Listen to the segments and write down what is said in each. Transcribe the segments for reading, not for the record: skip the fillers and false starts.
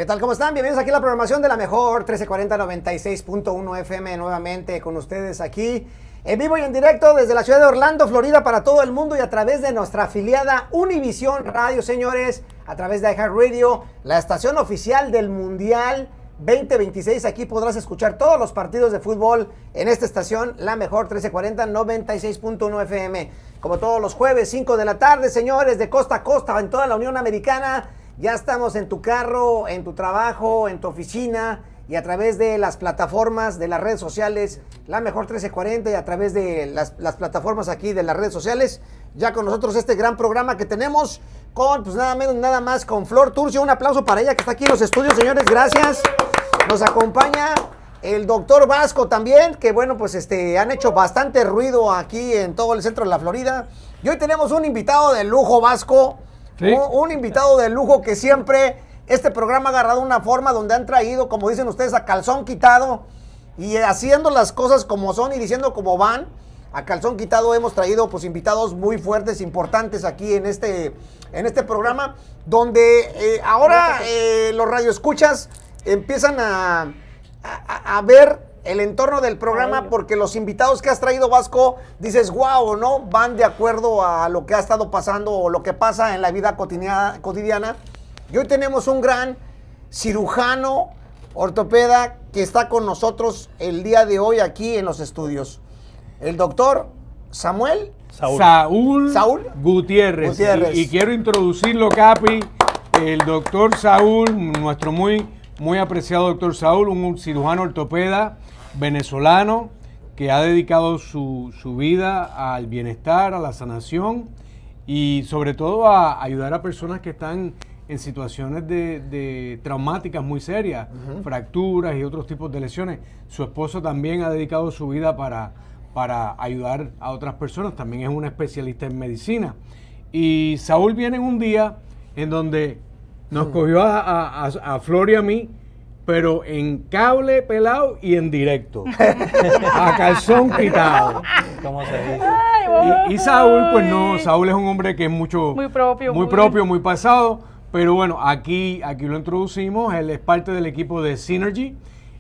tal? ¿Cómo están? Bienvenidos aquí a la programación de la mejor 1340 96.1 FM, nuevamente con ustedes aquí en vivo y en directo desde la ciudad de Orlando, Florida, para todo el mundo y a través de nuestra afiliada Univisión Radio, señores, a través de iHeartRadio, la estación oficial del Mundial 2026. Aquí podrás escuchar todos los partidos de fútbol en esta estación, la mejor 1340 96.1 FM. Como todos los jueves, 5 de la tarde, señores, de costa a costa en toda la Unión Americana. Ya estamos en tu carro, en tu trabajo, en tu oficina y a través de las plataformas de las redes sociales, la mejor 1340 y a través de las plataformas aquí de las redes sociales. Ya con nosotros este gran programa que tenemos con, pues nada menos, nada más con Flor Turcio. Un aplauso para ella que está aquí en los estudios, señores, gracias. Nos acompaña el doctor Vasco también, que bueno, pues han hecho bastante ruido aquí en todo el centro de la Florida. Y hoy tenemos un invitado de lujo, Vasco. ¿Sí? Un invitado de lujo que siempre este programa ha agarrado una forma donde han traído, como dicen ustedes, a calzón quitado y haciendo las cosas como son y diciendo cómo van. A calzón quitado hemos traído pues invitados muy fuertes, importantes aquí en este programa, donde ahora los radioescuchas empiezan a ver el entorno del programa, porque los invitados que has traído, Vasco, dices, wow, ¿no? Van de acuerdo a lo que ha estado pasando o lo que pasa en la vida cotidiana. Y hoy tenemos un gran cirujano, ortopeda, que está con nosotros el día de hoy aquí en los estudios. El doctor Saúl Gutiérrez. Y quiero introducirlo, Capi, el doctor Saúl, nuestro muy apreciado doctor Saúl, un cirujano ortopeda venezolano que ha dedicado su vida al bienestar, a la sanación y sobre todo a ayudar a personas que están en situaciones de traumáticas muy serias, fracturas y otros tipos de lesiones. Su esposo también ha dedicado su vida para ayudar a otras personas, también es un especialista en medicina. Y Saúl viene en un día en donde nos cogió a Flor y a mí, pero en cable pelado y en directo, a calzón quitado. ¿Cómo se dice? Y Saúl, pues no, Saúl es un hombre que es muy propio, muy pasado, pero bueno, aquí lo introducimos. Él es parte del equipo de Synergy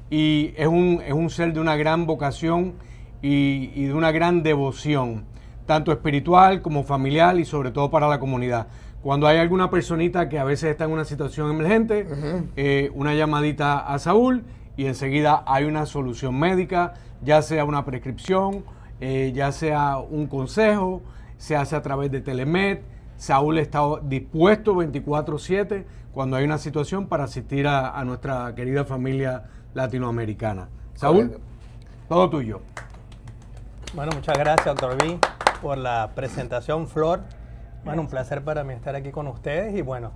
y es un ser de una gran vocación y de una gran devoción, tanto espiritual como familiar y sobre todo para la comunidad. Cuando hay alguna personita que a veces está en una situación emergente, una llamadita a Saúl y enseguida hay una solución médica, ya sea una prescripción, ya sea un consejo, se hace a través de Telemed. Saúl está dispuesto 24/7 cuando hay una situación para asistir a nuestra querida familia latinoamericana. Saúl, todo tuyo. Bueno, muchas gracias, doctor B, por la presentación, Flor. Bueno, un placer para mí estar aquí con ustedes y bueno,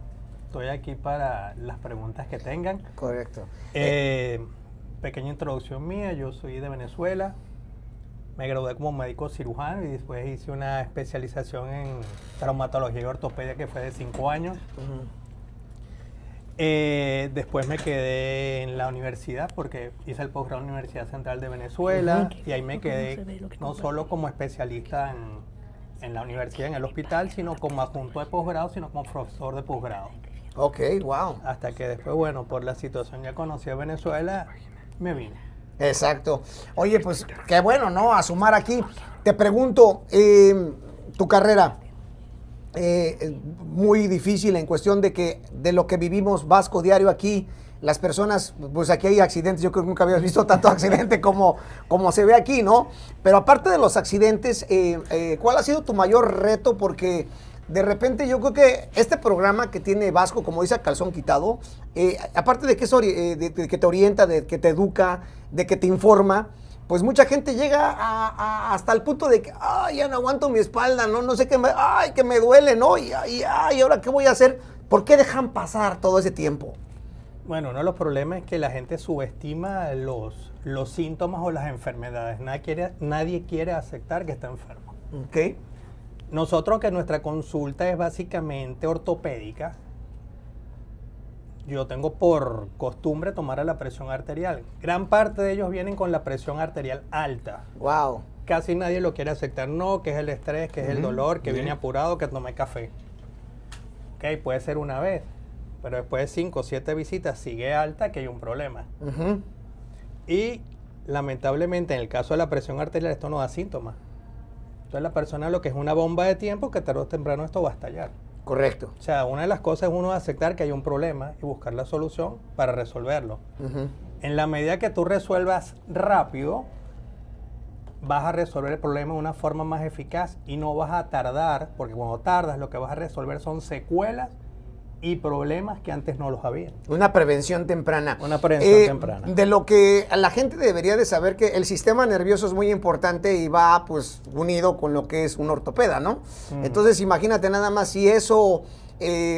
estoy aquí para las preguntas que tengan. Correcto. Pequeña introducción mía, yo soy de Venezuela, me gradué como médico cirujano y después hice una especialización en traumatología y ortopedia que fue de 5 años. Después me quedé en la universidad porque hice el posgrado en la Universidad Central de Venezuela y ahí me quedé no solo como especialista en la universidad, en el hospital, sino como adjunto de posgrado, sino como profesor de posgrado. Ok, wow. Hasta que después, bueno, por la situación ya conocí a Venezuela, me vine. Exacto. Oye, pues qué bueno, ¿no? A sumar aquí. Te pregunto, tu carrera, muy difícil en cuestión de lo que vivimos, Vasco, diario aquí. Las personas, pues aquí hay accidentes, yo creo que nunca habías visto tanto accidente como se ve aquí, ¿no? Pero aparte de los accidentes, ¿cuál ha sido tu mayor reto? Porque de repente yo creo que este programa que tiene Vasco, como dice, a calzón quitado, aparte de que, de que te orienta, de que te educa, de que te informa, pues mucha gente llega hasta el punto de que, ay, ya no aguanto mi espalda, no sé qué, ay, que me duele, ¿no? Y ahora, ¿qué voy a hacer? ¿Por qué dejan pasar todo ese tiempo? Bueno, uno de los problemas es que la gente subestima los síntomas o las enfermedades. Nadie quiere aceptar que está enfermo. Okay. Nosotros, que nuestra consulta es básicamente ortopédica, yo tengo por costumbre tomar la presión arterial. Gran parte de ellos vienen con la presión arterial alta. Wow. Casi nadie lo quiere aceptar. No, que es el estrés, que es el dolor, que viene apurado, que tome café. Ok, puede ser una vez. pero después de 5 o 7 visitas sigue alta, que hay un problema. Ujú. Y lamentablemente en el caso de la presión arterial esto no da síntomas. Entonces la persona lo que es una bomba de tiempo que tarde o temprano esto va a estallar. Correcto. O sea, una de las cosas es uno aceptar que hay un problema y buscar la solución para resolverlo. Ujú. En la medida que tú resuelvas rápido, vas a resolver el problema de una forma más eficaz y no vas a tardar, porque cuando tardas lo que vas a resolver son secuelas y problemas que antes no los había. Una prevención temprana. Una prevención temprana. De lo que la gente debería de saber que el sistema nervioso es muy importante y va pues unido con lo que es un ortopeda, ¿no? Entonces imagínate nada más si eso,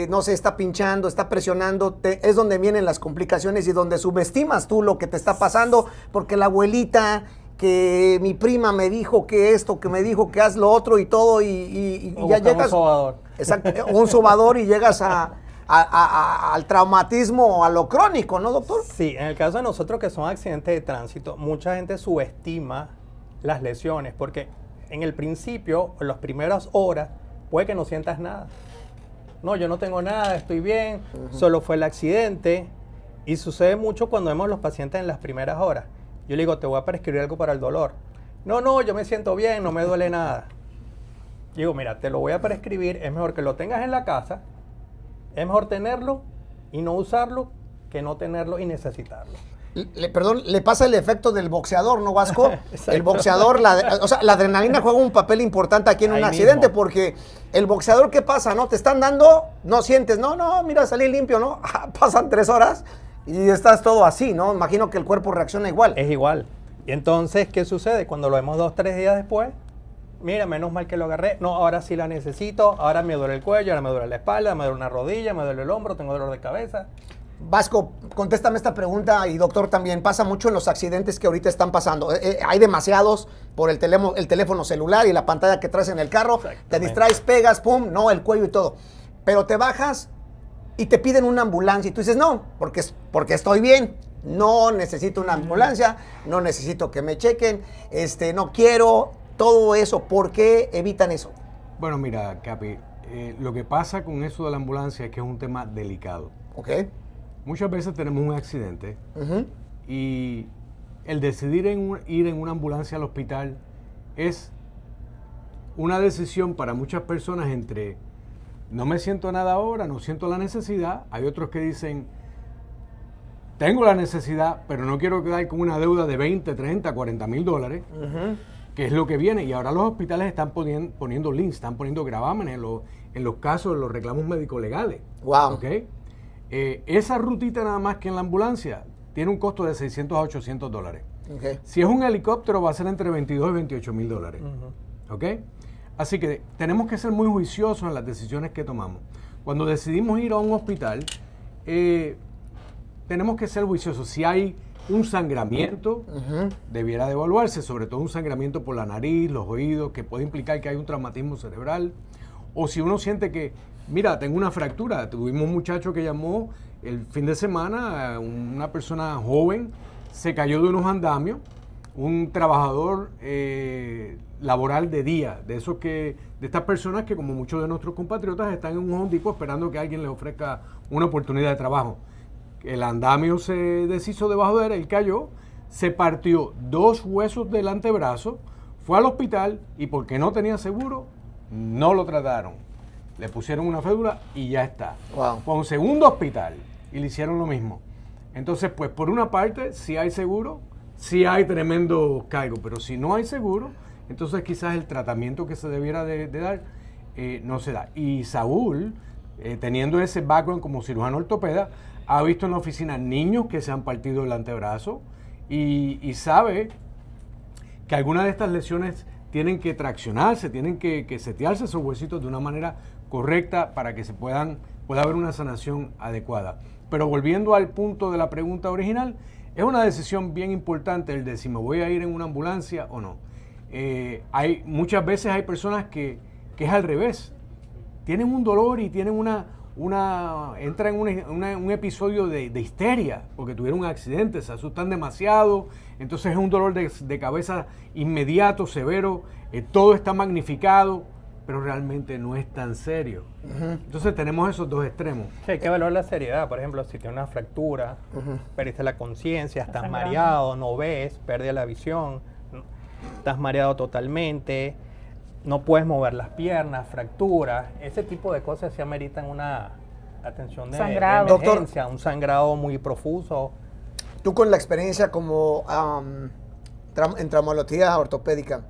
no sé, está pinchando, está presionando, es donde vienen las complicaciones y donde subestimas tú lo que te está pasando, porque la abuelita, que mi prima me dijo que esto, que me dijo que haz lo otro y todo y ya llegas... Un sobador. Exacto, un sobador y llegas al traumatismo o a lo crónico, ¿no, doctor? Sí, en el caso de nosotros que son accidentes de tránsito, mucha gente subestima las lesiones porque en el principio, en las primeras horas, puede que no sientas nada. No, yo no tengo nada, estoy bien, solo fue el accidente. Y sucede mucho cuando vemos a los pacientes en las primeras horas. Yo le digo, te voy a prescribir algo para el dolor. No, yo me siento bien, no me duele nada. Digo, mira, te lo voy a prescribir, es mejor que lo tengas en la casa, es mejor tenerlo y no usarlo que no tenerlo y necesitarlo. Perdón, le pasa el efecto del boxeador, ¿no, Vasco? Exacto. El boxeador, la adrenalina juega un papel importante aquí en un Ahí accidente mismo. porque el boxeador, ¿qué pasa, no? Te están dando, no sientes, no, mira, salí limpio, ¿no? Pasan 3 horas y estás todo así, ¿no? Imagino que el cuerpo reacciona igual. Es igual. Y entonces, ¿qué sucede? Cuando lo vemos 2 o 3 días después, mira, menos mal que lo agarré, no, ahora sí la necesito, ahora me duele el cuello, ahora me duele la espalda, me duele una rodilla, me duele el hombro, tengo dolor de cabeza. Vasco, contéstame esta pregunta y doctor también, pasa mucho en los accidentes que ahorita están pasando. Hay demasiados por el teléfono celular y la pantalla que traes en el carro, te distraes, pegas, pum, no, el cuello y todo. Pero te bajas y te piden una ambulancia y tú dices, no, porque estoy bien, no necesito una ambulancia, no necesito que me chequen, no quiero todo eso. ¿Por qué evitan eso? Bueno, mira, Capi, lo que pasa con eso de la ambulancia es que es un tema delicado. Ok. Muchas veces tenemos un accidente Ujú. y el decidir ir en una ambulancia al hospital es una decisión para muchas personas entre no me siento nada ahora, no siento la necesidad. Hay otros que dicen tengo la necesidad, pero no quiero quedar con una deuda de 20, 30, 40 mil dólares, que es lo que viene. Y ahora los hospitales están poniendo links, están poniendo gravámenes en los casos de los reclamos médicos legales. Wow. ¿Okay? Esa rutita nada más que en la ambulancia tiene un costo de 600 a 800 dólares. Okay. Si es un helicóptero va a ser entre 22 y 28 mil dólares. ¿Ok? Así que tenemos que ser muy juiciosos en las decisiones que tomamos. Cuando decidimos ir a un hospital, tenemos que ser juiciosos. Si hay un sangramiento, debiera de evaluarse, sobre todo un sangramiento por la nariz, los oídos, que puede implicar que hay un traumatismo cerebral. O si uno siente que, mira, tengo una fractura. Tuvimos un muchacho que llamó el fin de semana, una persona joven, se cayó de unos andamios, un trabajador laboral de día, de estas personas que, como muchos de nuestros compatriotas, están en un Home Depot esperando que alguien les ofrezca una oportunidad de trabajo. El andamio se deshizo debajo de él, él cayó, se partió 2 huesos del antebrazo, fue al hospital y porque no tenía seguro, no lo trataron. Le pusieron una fédula y ya está. Wow. Fue a un segundo hospital y le hicieron lo mismo. Entonces, pues por una parte, si hay seguro, sí hay tremendo cargo, pero si no hay seguro, entonces quizás el tratamiento que se debiera de dar no se da. Y Saúl, teniendo ese background como cirujano ortopeda, ha visto en la oficina niños que se han partido el antebrazo y sabe que algunas de estas lesiones tienen que traccionarse, tienen que setearse esos huesitos de una manera correcta para que pueda haber una sanación adecuada. Pero volviendo al punto de la pregunta original, es una decisión bien importante el de si me voy a ir en una ambulancia o no. Muchas veces hay personas que es al revés. Tienen un dolor y tienen entran en un episodio de histeria porque tuvieron un accidente, se asustan demasiado, entonces es un dolor de cabeza inmediato, severo, todo está magnificado. pero realmente no es tan serio. Entonces tenemos esos dos extremos. Sí, hay que valorar la seriedad. Por ejemplo, si tienes una fractura, perdiste la conciencia, estás mareado, no ves, pérdida de la visión, estás mareado totalmente, no puedes mover las piernas, fracturas, ese tipo de cosas se ameritan una atención de emergencia, doctor, un sangrado muy profuso. Tú con la experiencia como en traumatología ortopédica,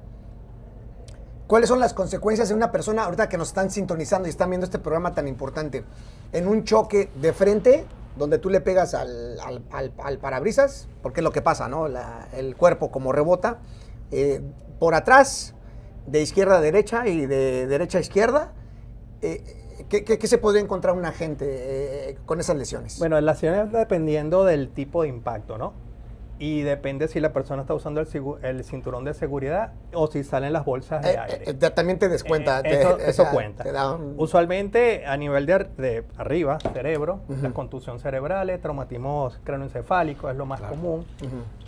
¿cuáles son las consecuencias de una persona, ahorita que nos están sintonizando y están viendo este programa tan importante, en un choque de frente, donde tú le pegas al parabrisas, porque es lo que pasa, ¿no? El cuerpo como rebota, por atrás, de izquierda a derecha y de derecha a izquierda, ¿qué se podría encontrar un agente con esas lesiones? Bueno, las lesiones dependiendo del tipo de impacto, ¿no? Y depende si la persona está usando el cinturón de seguridad o si salen las bolsas de aire. También te descuenta. Eso cuenta. Usualmente a nivel de arriba, cerebro, las contusiones cerebrales, traumatismos cráneoencefálicos es lo más común.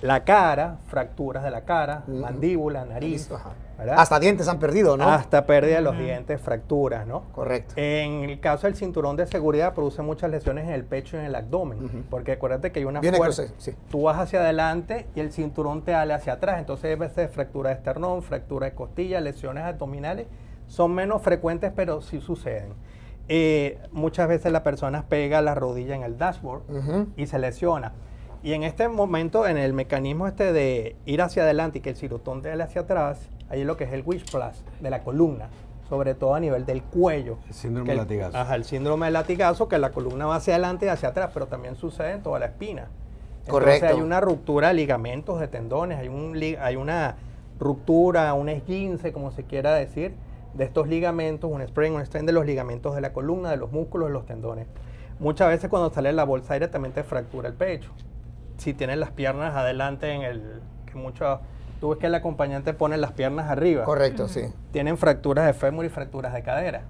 La cara, fracturas de la cara, mandíbula, nariz. ¿verdad? Hasta dientes han perdido, ¿no? Hasta pérdida de los dientes, fracturas, ¿no? Correcto. En el caso del cinturón de seguridad produce muchas lesiones en el pecho y en el abdomen, porque acuérdate que hay una fuerza. Sí. Tú vas hacia adelante y el cinturón te ale hacia atrás, entonces hay veces fractura de esternón, fractura de costilla, lesiones abdominales, son menos frecuentes, pero sí suceden. Muchas veces la persona pega la rodilla en el dashboard y se lesiona. Y en este momento, en el mecanismo de ir hacia adelante y que el cinturón te ale hacia atrás, ahí es lo que es el whiplash de la columna, sobre todo a nivel del cuello. El síndrome de latigazo. Ajá, el síndrome de latigazo, que la columna va hacia adelante y hacia atrás, pero también sucede en toda la espina. Correcto. Entonces hay una ruptura de ligamentos, de tendones, hay una ruptura, un esguince, como se quiera decir, de estos ligamentos, un strain de los ligamentos de la columna, de los músculos, de los tendones. Muchas veces cuando sale la bolsa aérea también te fractura el pecho. Si tienes las piernas adelante tú ves que el acompañante pone las piernas arriba. Correcto, sí. Tienen fracturas de fémur y fracturas de cadera.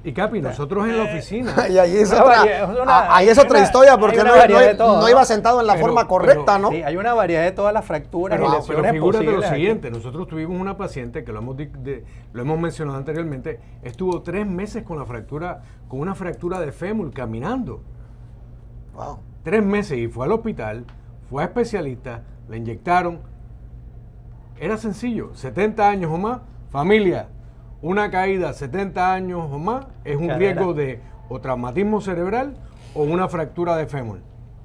Y Capi, nosotros en la oficina. Y ahí es otra historia, porque no iba sentado en la forma correcta, ¿no? Sí, hay una variedad de todas las fracturas y lesiones pero figúrate lo posibles siguiente, aquí. nosotros tuvimos una paciente que lo hemos mencionado anteriormente, estuvo 3 meses con una fractura de fémur caminando. Wow. 3 meses y fue al hospital, fue a especialista, le inyectaron. Era sencillo, 70 años o más, familia, una caída 70 años o más es un riesgo de o traumatismo cerebral o una fractura de fémur.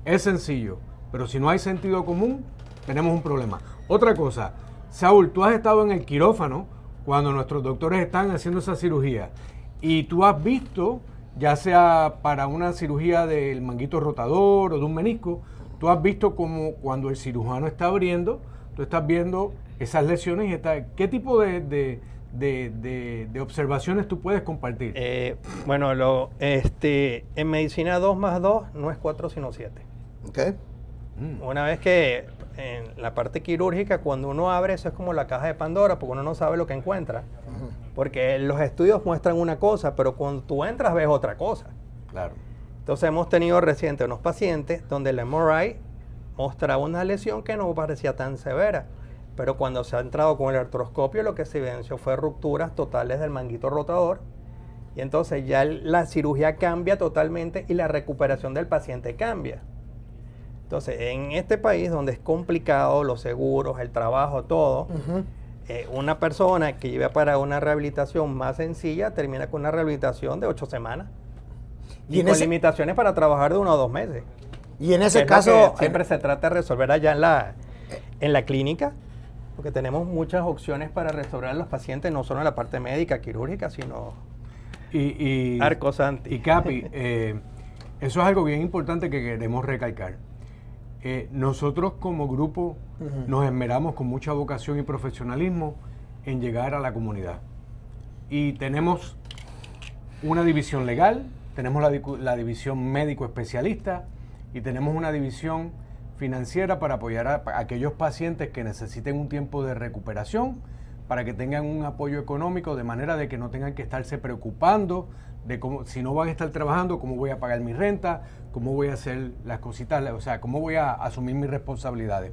Es sencillo, pero si no hay sentido común, tenemos un problema. Otra cosa, Saúl, tú has estado en el quirófano cuando nuestros doctores están haciendo esa cirugía y tú has visto, ya sea para una cirugía del manguito rotador o de un menisco, tú has visto como cuando el cirujano está abriendo, tú estás viendo esas lesiones y ¿qué tipo de observaciones tú puedes compartir? Bueno, en medicina 2 más 2 no es 4 sino 7. Okay. Una vez que en la parte quirúrgica, cuando uno abre, eso es como la caja de Pandora, porque uno no sabe lo que encuentra. Porque los estudios muestran una cosa, pero cuando tú entras ves otra cosa. Claro. Entonces hemos tenido reciente unos pacientes donde el MRI mostraba una lesión que no parecía tan severa, pero cuando se ha entrado con el artroscopio lo que se evidenció fue rupturas totales del manguito rotador y entonces ya la cirugía cambia totalmente y la recuperación del paciente cambia. Entonces en este país donde es complicado los seguros, el trabajo, todo, una persona que lleva para una rehabilitación más sencilla termina con una rehabilitación de 8 semanas. Y con limitaciones para trabajar de 1 o 2 meses. Y en ese caso... Siempre se trata de resolver allá en la clínica, porque tenemos muchas opciones para resolver a los pacientes, no solo en la parte médica, quirúrgica, sino arcosanti. Y Capi, eso es algo bien importante que queremos recalcar. Nosotros como grupo nos esmeramos con mucha vocación y profesionalismo en llegar a la comunidad. Y tenemos una división legal, tenemos la división médico especialista y tenemos una división financiera para apoyar a aquellos pacientes que necesiten un tiempo de recuperación, para que tengan un apoyo económico de manera de que no tengan que estarse preocupando de cómo, si no van a estar trabajando, cómo voy a pagar mi renta, cómo voy a hacer las cositas, o sea, cómo voy a asumir mis responsabilidades.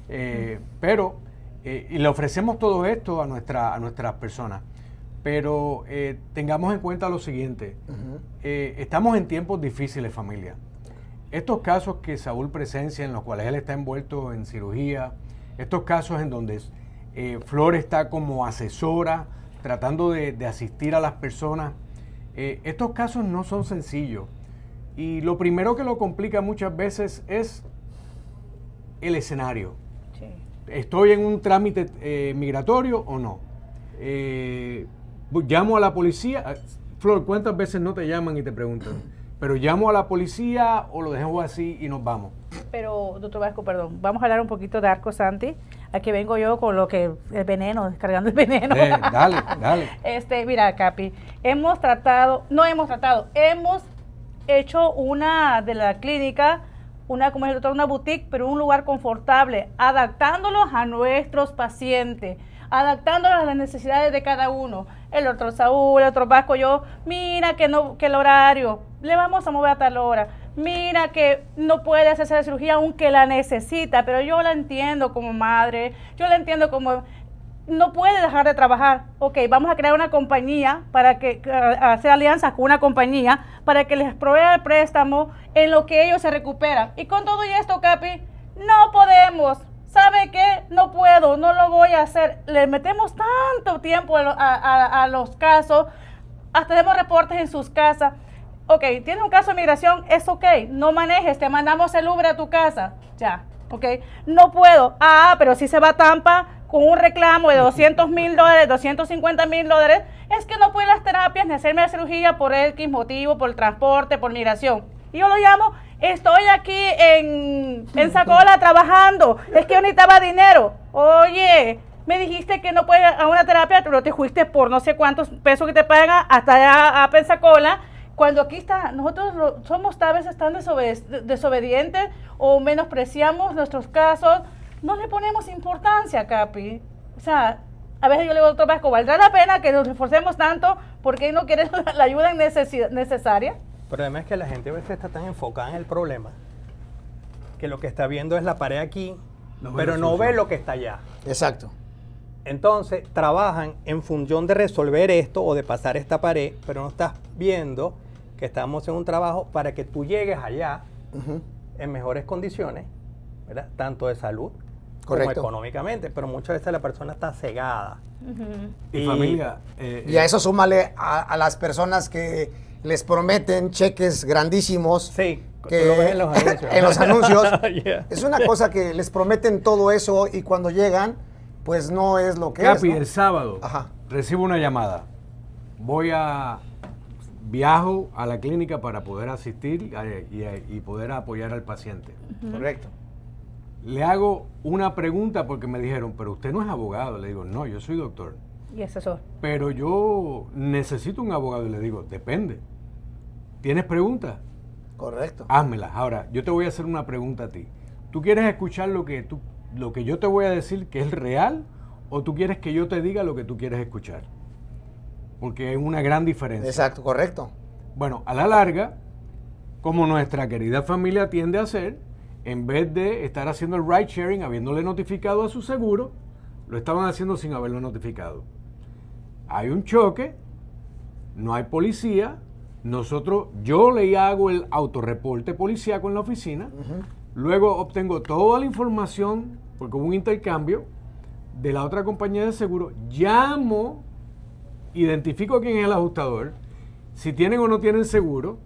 Y le ofrecemos todo esto a nuestras personas. pero tengamos en cuenta lo siguiente. Estamos en tiempos difíciles, familia. Estos casos que Saúl presencia, en los cuales él está envuelto en cirugía, estos casos en donde Flor está como asesora, tratando de asistir a las personas, estos casos no son sencillos. Y lo primero que lo complica muchas veces es el escenario. Sí. ¿Estoy en un trámite migratorio o no? Llamo a la policía. Flor, ¿cuántas veces no te llaman y te preguntan? Pero llamo a la policía o lo dejamos así y nos vamos. Pero, doctor Vasco, perdón, vamos a hablar un poquito de Arco Santi. Aquí vengo yo con lo que el veneno, descargando el veneno. Dale. Mira, Capi, hemos hecho una de la clínica, como es el doctor, una boutique, pero un lugar confortable, adaptándolos a nuestros pacientes, adaptándolos a las necesidades de cada uno. El doctor Saúl, el doctor Vasco, yo, mira que el horario, le vamos a mover a tal hora. Mira que no puede hacerse la cirugía aunque la necesita, pero yo la entiendo como madre, yo la entiendo como... No puede dejar de trabajar. Ok, vamos a crear una compañía para hacer alianzas con una compañía para que les provea el préstamo en lo que ellos se recuperan. Y con todo esto, Capi, no podemos. ¿Sabe qué? No puedo, no lo voy a hacer. Le metemos tanto tiempo a los casos, hasta tenemos reportes en sus casas. Ok, tienes un caso de migración, es ok, no manejes, te mandamos el Uber a tu casa. Ya, ok, no puedo. Pero si se va a Tampa con un reclamo de $200,000, $250,000, es que no puede las terapias ni hacerme la cirugía por X motivo, por el transporte, por migración. Y yo lo llamo, estoy aquí en Pensacola trabajando, es que yo necesitaba dinero. Oye, me dijiste que no puedes a una terapia, pero te fuiste por no sé cuántos pesos que te pagan hasta allá a Pensacola, cuando aquí está, nosotros somos a veces tan desobedientes o menospreciamos nuestros casos. No le ponemos importancia, Capi. O sea, a veces yo le digo, doctor Vasco, ¿valdrá la pena que nos esforcemos tanto porque no quiere la ayuda necesaria? Pero además es que la gente a veces está tan enfocada en el problema que lo que está viendo es la pared aquí, pero no ve lo que está allá. Exacto. Entonces, trabajan en función de resolver esto o de pasar esta pared, pero no estás viendo que estamos en un trabajo para que tú llegues allá en mejores condiciones, ¿verdad? Tanto de salud, correcto, como económicamente, pero muchas veces la persona está cegada. Y familia... y a eso súmale a las personas que les prometen cheques grandísimos. Sí, que lo ves en los anuncios. En los anuncios. Yeah. Es una cosa que les prometen todo eso y cuando llegan, pues no es lo que Capi, es, ¿no? El sábado recibo una llamada. Viajo a la clínica para poder asistir y poder apoyar al paciente. Correcto. Le hago una pregunta porque me dijeron, pero usted no es abogado. Le digo, no, yo soy doctor. Y asesor. Pero yo necesito un abogado. Y le digo, depende. ¿Tienes preguntas? Correcto. Házmelas. Ahora, yo te voy a hacer una pregunta a ti. ¿Tú quieres escuchar lo que yo te voy a decir que es real o tú quieres que yo te diga lo que tú quieres escuchar? Porque hay una gran diferencia. Exacto, correcto. Bueno, a la larga, como nuestra querida familia tiende a hacer, en vez de estar haciendo el ride sharing, habiéndole notificado a su seguro, lo estaban haciendo sin haberlo notificado. Hay un choque, no hay policía, yo le hago el autorreporte policíaco en la oficina, luego obtengo toda la información, porque hubo un intercambio, de la otra compañía de seguro, llamo, identifico quién es el ajustador, si tienen o no tienen seguro,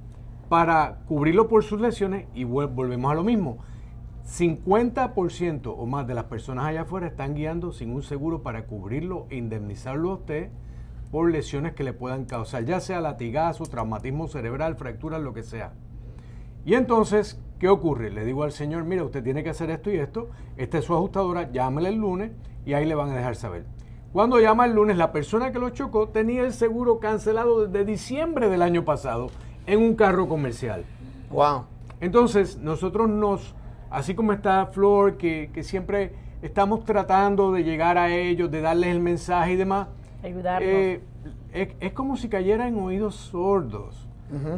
para cubrirlo por sus lesiones y volvemos a lo mismo. 50% o más de las personas allá afuera están guiando sin un seguro para cubrirlo e indemnizarlo a usted por lesiones que le puedan causar, ya sea latigazo, traumatismo cerebral, fracturas, lo que sea. Y entonces, ¿qué ocurre? Le digo al señor, mira, usted tiene que hacer esto y esto, esta es su ajustadora, llámele el lunes y ahí le van a dejar saber. Cuando llama el lunes, la persona que lo chocó tenía el seguro cancelado desde diciembre del año pasado en un carro comercial. Wow. Entonces, nosotros así como está Flor, que siempre estamos tratando de llegar a ellos, de darles el mensaje y demás, ayudarnos. Es como si cayera en oídos sordos.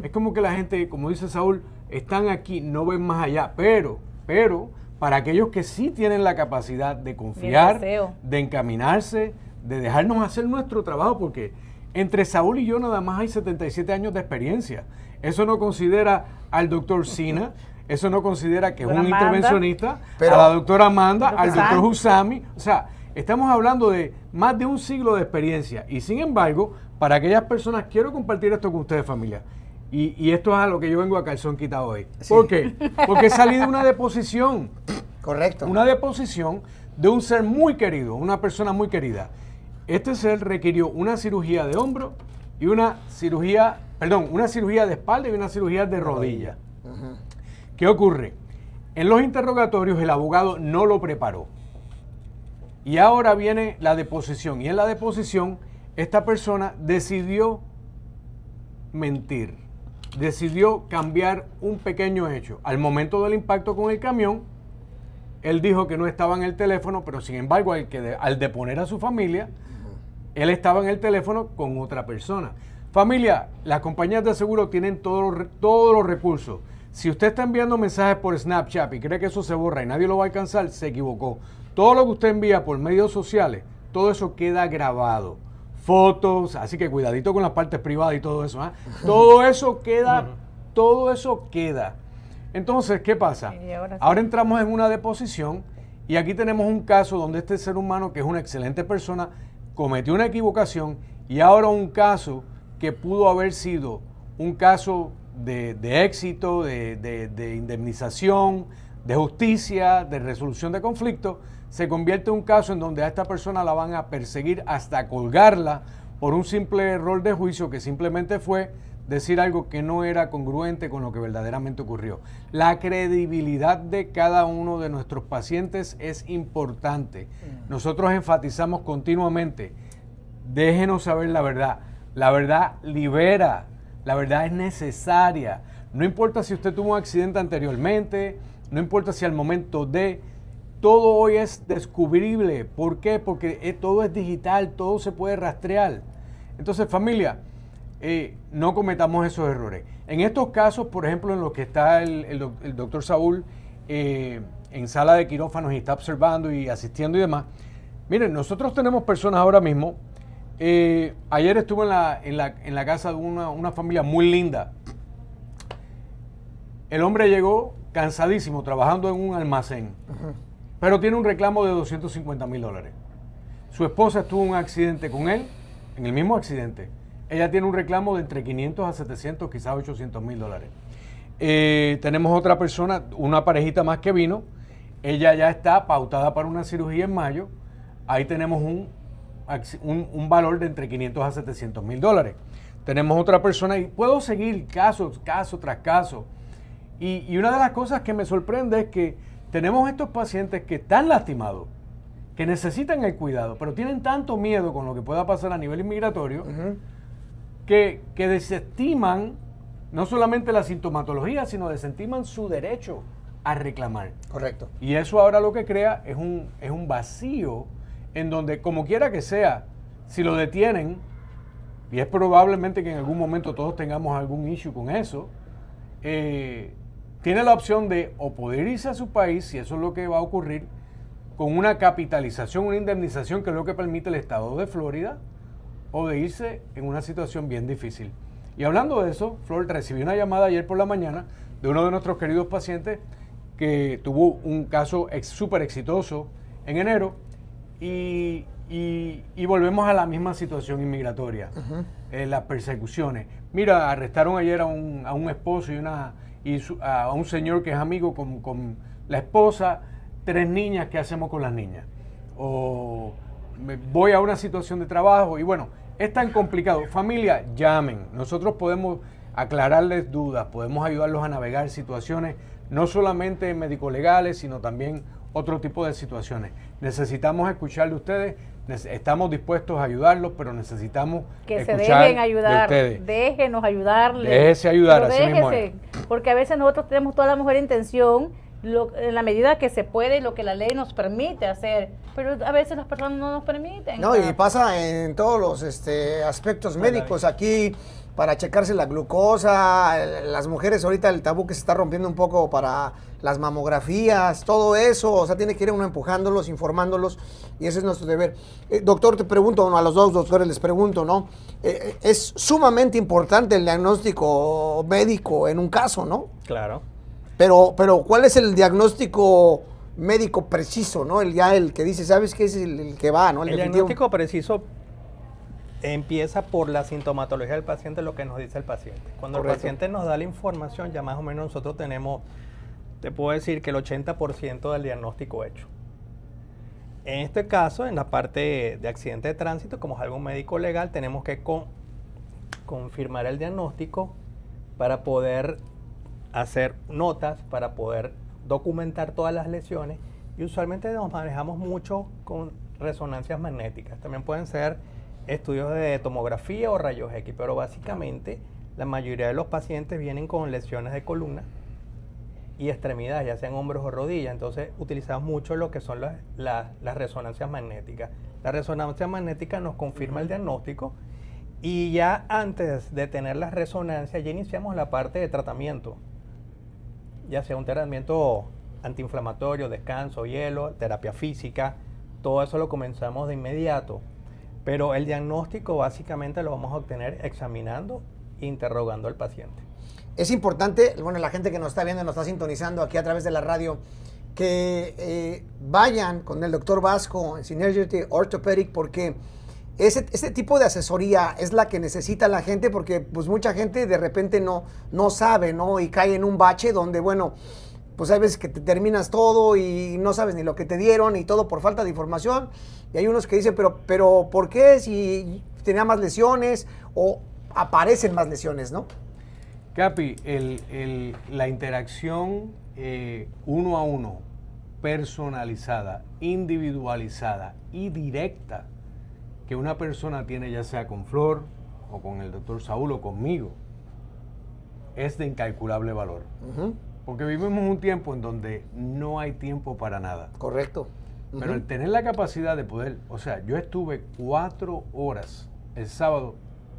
Es como que la gente, como dice Saúl, están aquí, no ven más allá, pero para aquellos que sí tienen la capacidad de confiar, de encaminarse, de dejarnos hacer nuestro trabajo, porque Entre Saúl y yo nada más hay 77 años de experiencia. Eso no considera al doctor Sina, eso no considera que es un Amanda, intervencionista, pero- a la doctora Amanda, al doctor Husami. Husami. O sea, estamos hablando de más de un siglo de experiencia. Y sin embargo, para aquellas personas, quiero compartir esto con ustedes, familia. Y esto es a lo que yo vengo a calzón quitado hoy. Sí. ¿Por qué? Porque salí de una deposición. Correcto. Una deposición de un ser muy querido, una persona muy querida. Este ser requirió una cirugía de hombro y una cirugía de espalda y una cirugía de rodilla. ¿Qué ocurre? En los interrogatorios el abogado no lo preparó. Y ahora viene la deposición. Y en la deposición esta persona decidió mentir. Decidió cambiar un pequeño hecho. Al momento del impacto con el camión, él dijo que no estaba en el teléfono, pero sin embargo, al deponer a su familia, él estaba en el teléfono con otra persona. Familia, las compañías de seguro tienen todos los recursos. Si usted está enviando mensajes por Snapchat y cree que eso se borra y nadie lo va a alcanzar, se equivocó. Todo lo que usted envía por medios sociales, todo eso queda grabado. Fotos, así que cuidadito con las partes privadas y todo eso. Todo eso queda. Entonces, ¿qué pasa? Y ahora sí. Ahora entramos en una deposición y aquí tenemos un caso donde este ser humano, que es una excelente persona, cometió una equivocación y ahora un caso que pudo haber sido un caso de éxito, de indemnización, de justicia, de resolución de conflicto, se convierte en un caso en donde a esta persona la van a perseguir hasta colgarla por un simple error de juicio que simplemente fue decir algo que no era congruente con lo que verdaderamente ocurrió. La credibilidad de cada uno de nuestros pacientes es importante. Nosotros enfatizamos continuamente, déjenos saber la verdad. La verdad libera, la verdad es necesaria. No importa si usted tuvo un accidente anteriormente, no importa si al momento de... Todo hoy es descubrible. ¿Por qué? Porque todo es digital, todo se puede rastrear. Entonces, familia, no cometamos esos errores. En estos casos, por ejemplo, en los que está el doctor Saúl en sala de quirófanos y está observando y asistiendo y demás, miren, nosotros tenemos personas ahora mismo. Ayer estuve en la casa de una familia muy linda. El hombre llegó cansadísimo, trabajando en un almacén, pero tiene un reclamo de $250,000. Su esposa tuvo un accidente con él, en el mismo accidente. Ella tiene un reclamo de entre 500 a 700, quizás $800,000. Tenemos otra persona, una parejita más que vino. Ella ya está pautada para una cirugía en mayo. Ahí tenemos un valor de entre 500 a $700,000. Tenemos otra persona y puedo seguir caso tras caso. Y una de las cosas que me sorprende es que tenemos estos pacientes que están lastimados, que necesitan el cuidado, pero tienen tanto miedo con lo que pueda pasar a nivel inmigratorio, que desestiman no solamente la sintomatología, sino desestiman su derecho a reclamar. Correcto. Y eso ahora lo que crea es un vacío en donde, como quiera que sea, si lo detienen, y es probablemente que en algún momento todos tengamos algún issue con eso, tiene la opción de o poder irse a su país, si eso es lo que va a ocurrir, con una capitalización, una indemnización, que es lo que permite el estado de Florida, o de irse en una situación bien difícil. Y hablando de eso, Flor, recibí una llamada ayer por la mañana de uno de nuestros queridos pacientes que tuvo un caso súper exitoso en enero y volvemos a la misma situación inmigratoria, las persecuciones. Mira, arrestaron ayer a un esposo a un señor que es amigo con la esposa, 3 niñas, ¿qué hacemos con las niñas? O voy a una situación de trabajo y bueno, es tan complicado. Familia, llamen. Nosotros podemos aclararles dudas, podemos ayudarlos a navegar situaciones, no solamente médico-legales, sino también otro tipo de situaciones. Necesitamos escuchar de ustedes, estamos dispuestos a ayudarlos, pero necesitamos que se escuchar dejen ayudar, de ustedes. déjenos ayudarles. Déjese ayudar, Pero así mismo déjese, porque a veces nosotros tenemos toda la mejor intención, en la medida que se puede, lo que la ley nos permite hacer, pero a veces las personas no nos permiten. No, y pasa en todos los aspectos médicos. Aquí para checarse la glucosa, las mujeres ahorita el tabú que se está rompiendo un poco para las mamografías, todo eso, o sea, tiene que ir uno empujándolos, informándolos, y ese es nuestro deber. Doctor, te pregunto, a los dos doctores les pregunto, ¿no? Es sumamente importante el diagnóstico médico en un caso, ¿no? Claro. Pero ¿cuál es el diagnóstico médico preciso, ¿no? El que dice, ¿sabes qué es el que va, ¿no? El diagnóstico preciso empieza por la sintomatología del paciente, lo que nos dice el paciente. Cuando el paciente nos da la información, ya más o menos nosotros tenemos, te puedo decir que el 80% del diagnóstico hecho. En este caso, en la parte de accidente de tránsito, como es algo médico legal, tenemos que confirmar el diagnóstico para poder hacer notas, para poder documentar todas las lesiones, y usualmente nos manejamos mucho con resonancias magnéticas. También pueden ser estudios de tomografía o rayos X, pero básicamente la mayoría de los pacientes vienen con lesiones de columna y extremidades, ya sean hombros o rodillas. Entonces utilizamos mucho lo que son las resonancias magnéticas. La resonancia magnética nos confirma el diagnóstico, y ya antes de tener las resonancias ya iniciamos la parte de tratamiento, ya sea un tratamiento antiinflamatorio, descanso, hielo, terapia física. Todo eso lo comenzamos de inmediato, pero el diagnóstico básicamente lo vamos a obtener examinando e interrogando al paciente. Es importante, bueno, la gente que nos está viendo y nos está sintonizando aquí a través de la radio, que vayan con el doctor Vasco en Synergy Orthopedic, porque ese tipo de asesoría es la que necesita la gente, porque pues mucha gente de repente no sabe, ¿no? Y cae en un bache donde, bueno, pues hay veces que te terminas todo y no sabes ni lo que te dieron y todo por falta de información. Y hay unos que dicen, pero ¿por qué si tenía más lesiones o aparecen más lesiones, ¿no? Capi, la interacción uno a uno, personalizada, individualizada y directa que una persona tiene, ya sea con Flor o con el doctor Saúl o conmigo, es de incalculable valor. Porque vivimos un tiempo en donde no hay tiempo para nada. Correcto. Pero el tener la capacidad de poder, o sea, yo estuve 4 horas el sábado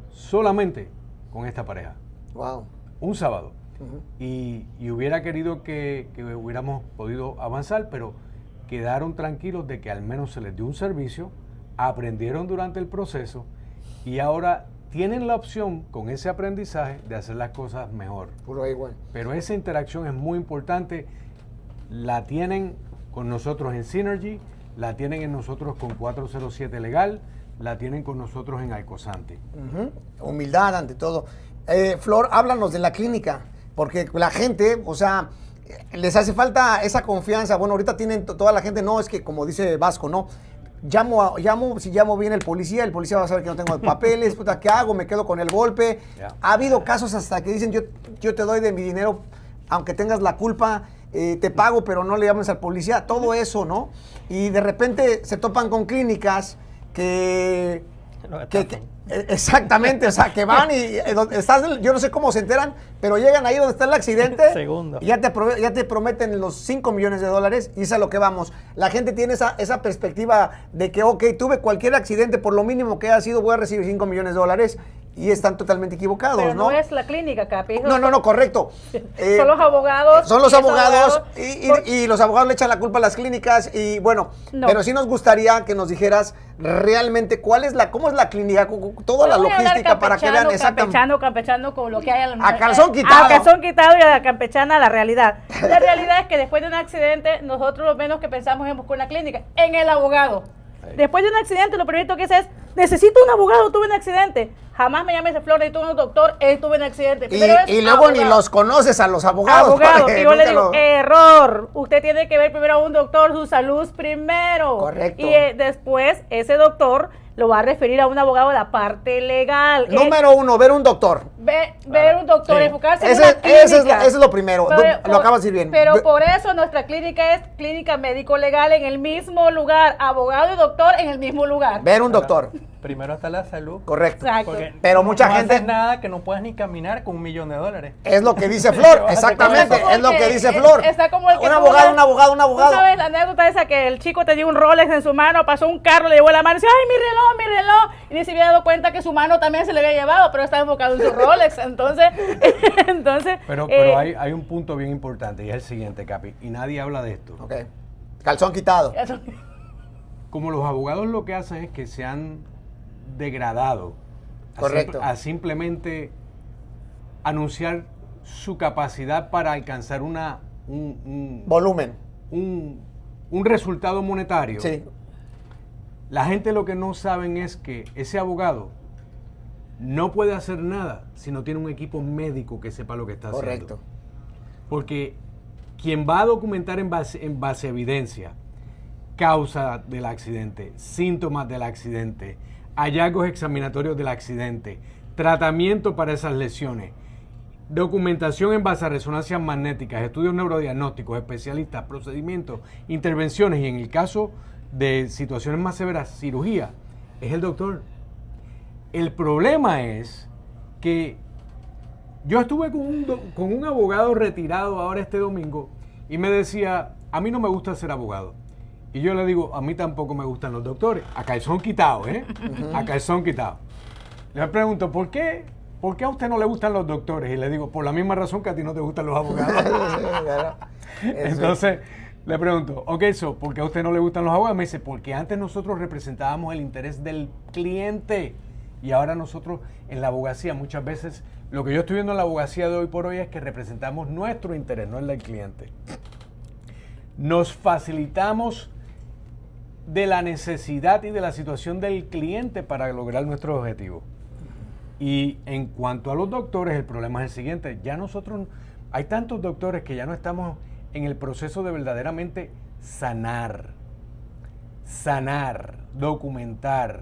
solamente con esta pareja. Wow. Un sábado. Y hubiera querido que hubiéramos podido avanzar, pero quedaron tranquilos de que al menos se les dio un servicio, aprendieron durante el proceso y ahora tienen la opción con ese aprendizaje de hacer las cosas mejor. Puro igual. Pero esa interacción es muy importante. La tienen con nosotros en Synergy, la tienen en nosotros con 407 Legal, la tienen con nosotros en Alcosante. Humildad ante todo. Flor, háblanos de la clínica, porque la gente, o sea, les hace falta esa confianza. Bueno, ahorita tienen toda la gente, no, es que como dice Vasco, no, si llamo bien el policía va a saber que no tengo papeles, puta, ¿qué hago? Me quedo con el golpe. Yeah. Ha habido casos hasta que dicen, yo te doy de mi dinero, aunque tengas la culpa, te pago, pero no le llames al policía, todo eso, ¿no? Y de repente se topan con clínicas que exactamente, o sea, que van y yo no sé cómo se enteran, pero llegan ahí donde está el accidente. Segundo. Y ya te prometen los $5 millones y es a lo que vamos. La gente tiene esa perspectiva de que, ok, tuve cualquier accidente, por lo mínimo que haya sido, voy a recibir $5 millones, y están totalmente equivocados, pero ¿no? no es la clínica, Capi. No, correcto. Son los abogados. Son los abogados y los abogados le echan la culpa a las clínicas y bueno, No. Pero sí nos gustaría que nos dijeras realmente cómo es la clínica, toda la logística para que vean exactamente. Campechano con lo que hay A calzón quitado. A calzón quitado y a campechana la realidad. La realidad es que después de un accidente, nosotros lo menos que pensamos es buscar una clínica, en el abogado. Después de un accidente, lo primero que es, necesito un abogado, tuve un accidente. Jamás me llames Flor, necesito un doctor, tuve un accidente. Y luego ni los conoces a los abogados. Y yo le digo, error. Usted tiene que ver primero a un doctor, su salud primero. Correcto. Y después ese doctor lo va a referir a un abogado de la parte legal. Número 1, ver un doctor. ver un doctor, Sí. enfocarse en una clínica. Eso es lo primero. Lo acabas de decir bien. Pero por eso nuestra clínica es clínica médico-legal en el mismo lugar, abogado y doctor en el mismo lugar. Ver un doctor. Primero está la salud. Correcto. Exacto. Porque Pero mucha no gente- haces nada que no puedas ni caminar con $1 millón. Es lo que dice Flor, exactamente, es lo que dice Flor. Está como el que Un tú abogado, ves- un abogado, un ¿Tú abogado. sabes la anécdota esa que el chico tenía un Rolex en su mano, pasó un carro, le llevó la mano y dice, ¡ay, mi reloj! Y ni se había dado cuenta que su mano también se le había llevado, pero estaba enfocado en su Rolex. Entonces, Pero hay un punto bien importante y es el siguiente, Capi, y nadie habla de esto. Ok. Calzón quitado. eso- Como los abogados lo que hacen es que se han degradado Correcto. a simplemente anunciar su capacidad para alcanzar Volumen. un resultado monetario. Sí. La gente lo que no saben es que ese abogado no puede hacer nada si no tiene un equipo médico que sepa lo que está Correcto. haciendo. Porque quien va a documentar en base a evidencia causa del accidente, síntomas del accidente, hallazgos examinatorios del accidente, tratamiento para esas lesiones, documentación en base a resonancias magnéticas, estudios neurodiagnósticos, especialistas, procedimientos, intervenciones y en el caso de situaciones más severas, cirugía, es el doctor. El problema es que yo estuve con un abogado retirado ahora este domingo y me decía, a mí no me gusta ser abogado. Y yo le digo, a mí tampoco me gustan los doctores. A calzón quitado, ¿eh? A calzón quitado. Le pregunto, ¿por qué a usted no le gustan los doctores? Y le digo, por la misma razón que a ti no te gustan los abogados. Entonces, le pregunto, ok, ¿por qué a usted no le gustan los abogados? Me dice, porque antes nosotros representábamos el interés del cliente y ahora nosotros en la abogacía muchas veces, lo que yo estoy viendo en la abogacía de hoy por hoy es que representamos nuestro interés, no el del cliente. Nos facilitamos de la necesidad y de la situación del cliente para lograr nuestros objetivos. Y en cuanto a los doctores, el problema es el siguiente. Ya nosotros, hay tantos doctores que ya no estamos en el proceso de verdaderamente sanar, documentar,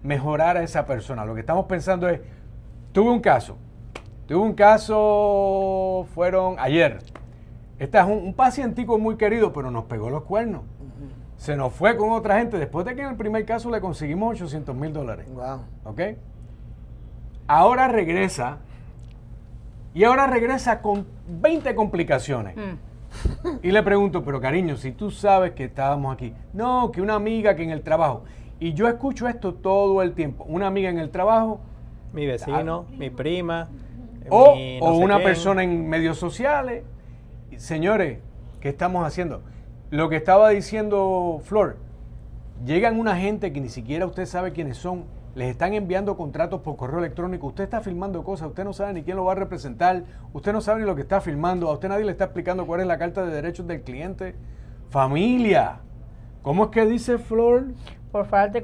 mejorar a esa persona. Lo que estamos pensando es, tuve un caso, fueron ayer. Este es un pacientico muy querido, pero nos pegó los cuernos. Se nos fue con otra gente después de que en el primer caso le conseguimos $800,000. Wow. ¿Ok? Ahora regresa con 20 complicaciones. Y le pregunto, pero cariño, si tú sabes que estábamos aquí. No, que una amiga que en el trabajo. Y yo escucho esto todo el tiempo. Una amiga en el trabajo Mi vecino, mi prima, o mi no sé una quién. persona en medios sociales. Señores, ¿qué estamos haciendo? Lo que estaba diciendo Flor, llegan una gente que ni siquiera usted sabe quiénes son, les están enviando contratos por correo electrónico, usted está filmando cosas, usted no sabe ni quién lo va a representar, usted no sabe ni lo que está filmando, a usted nadie le está explicando cuál es la carta de derechos del cliente. Familia, ¿cómo es que dice Flor? por falta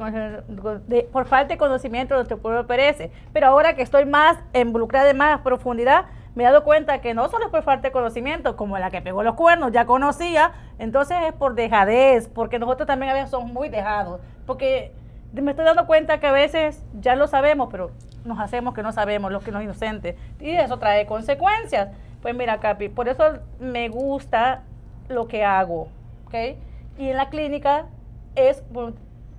de conocimiento nuestro pueblo perece. Pero ahora que estoy más involucrada en más profundidad, me he dado cuenta que no solo es por falta de conocimiento, como la que pegó los cuernos, ya conocía, entonces es por dejadez, porque nosotros también a veces somos muy dejados, porque me estoy dando cuenta que a veces ya lo sabemos, pero nos hacemos que no sabemos, los que nos inocentes, y eso trae consecuencias. Pues mira, Capi, por eso me gusta lo que hago, ¿ok? Y en la clínica es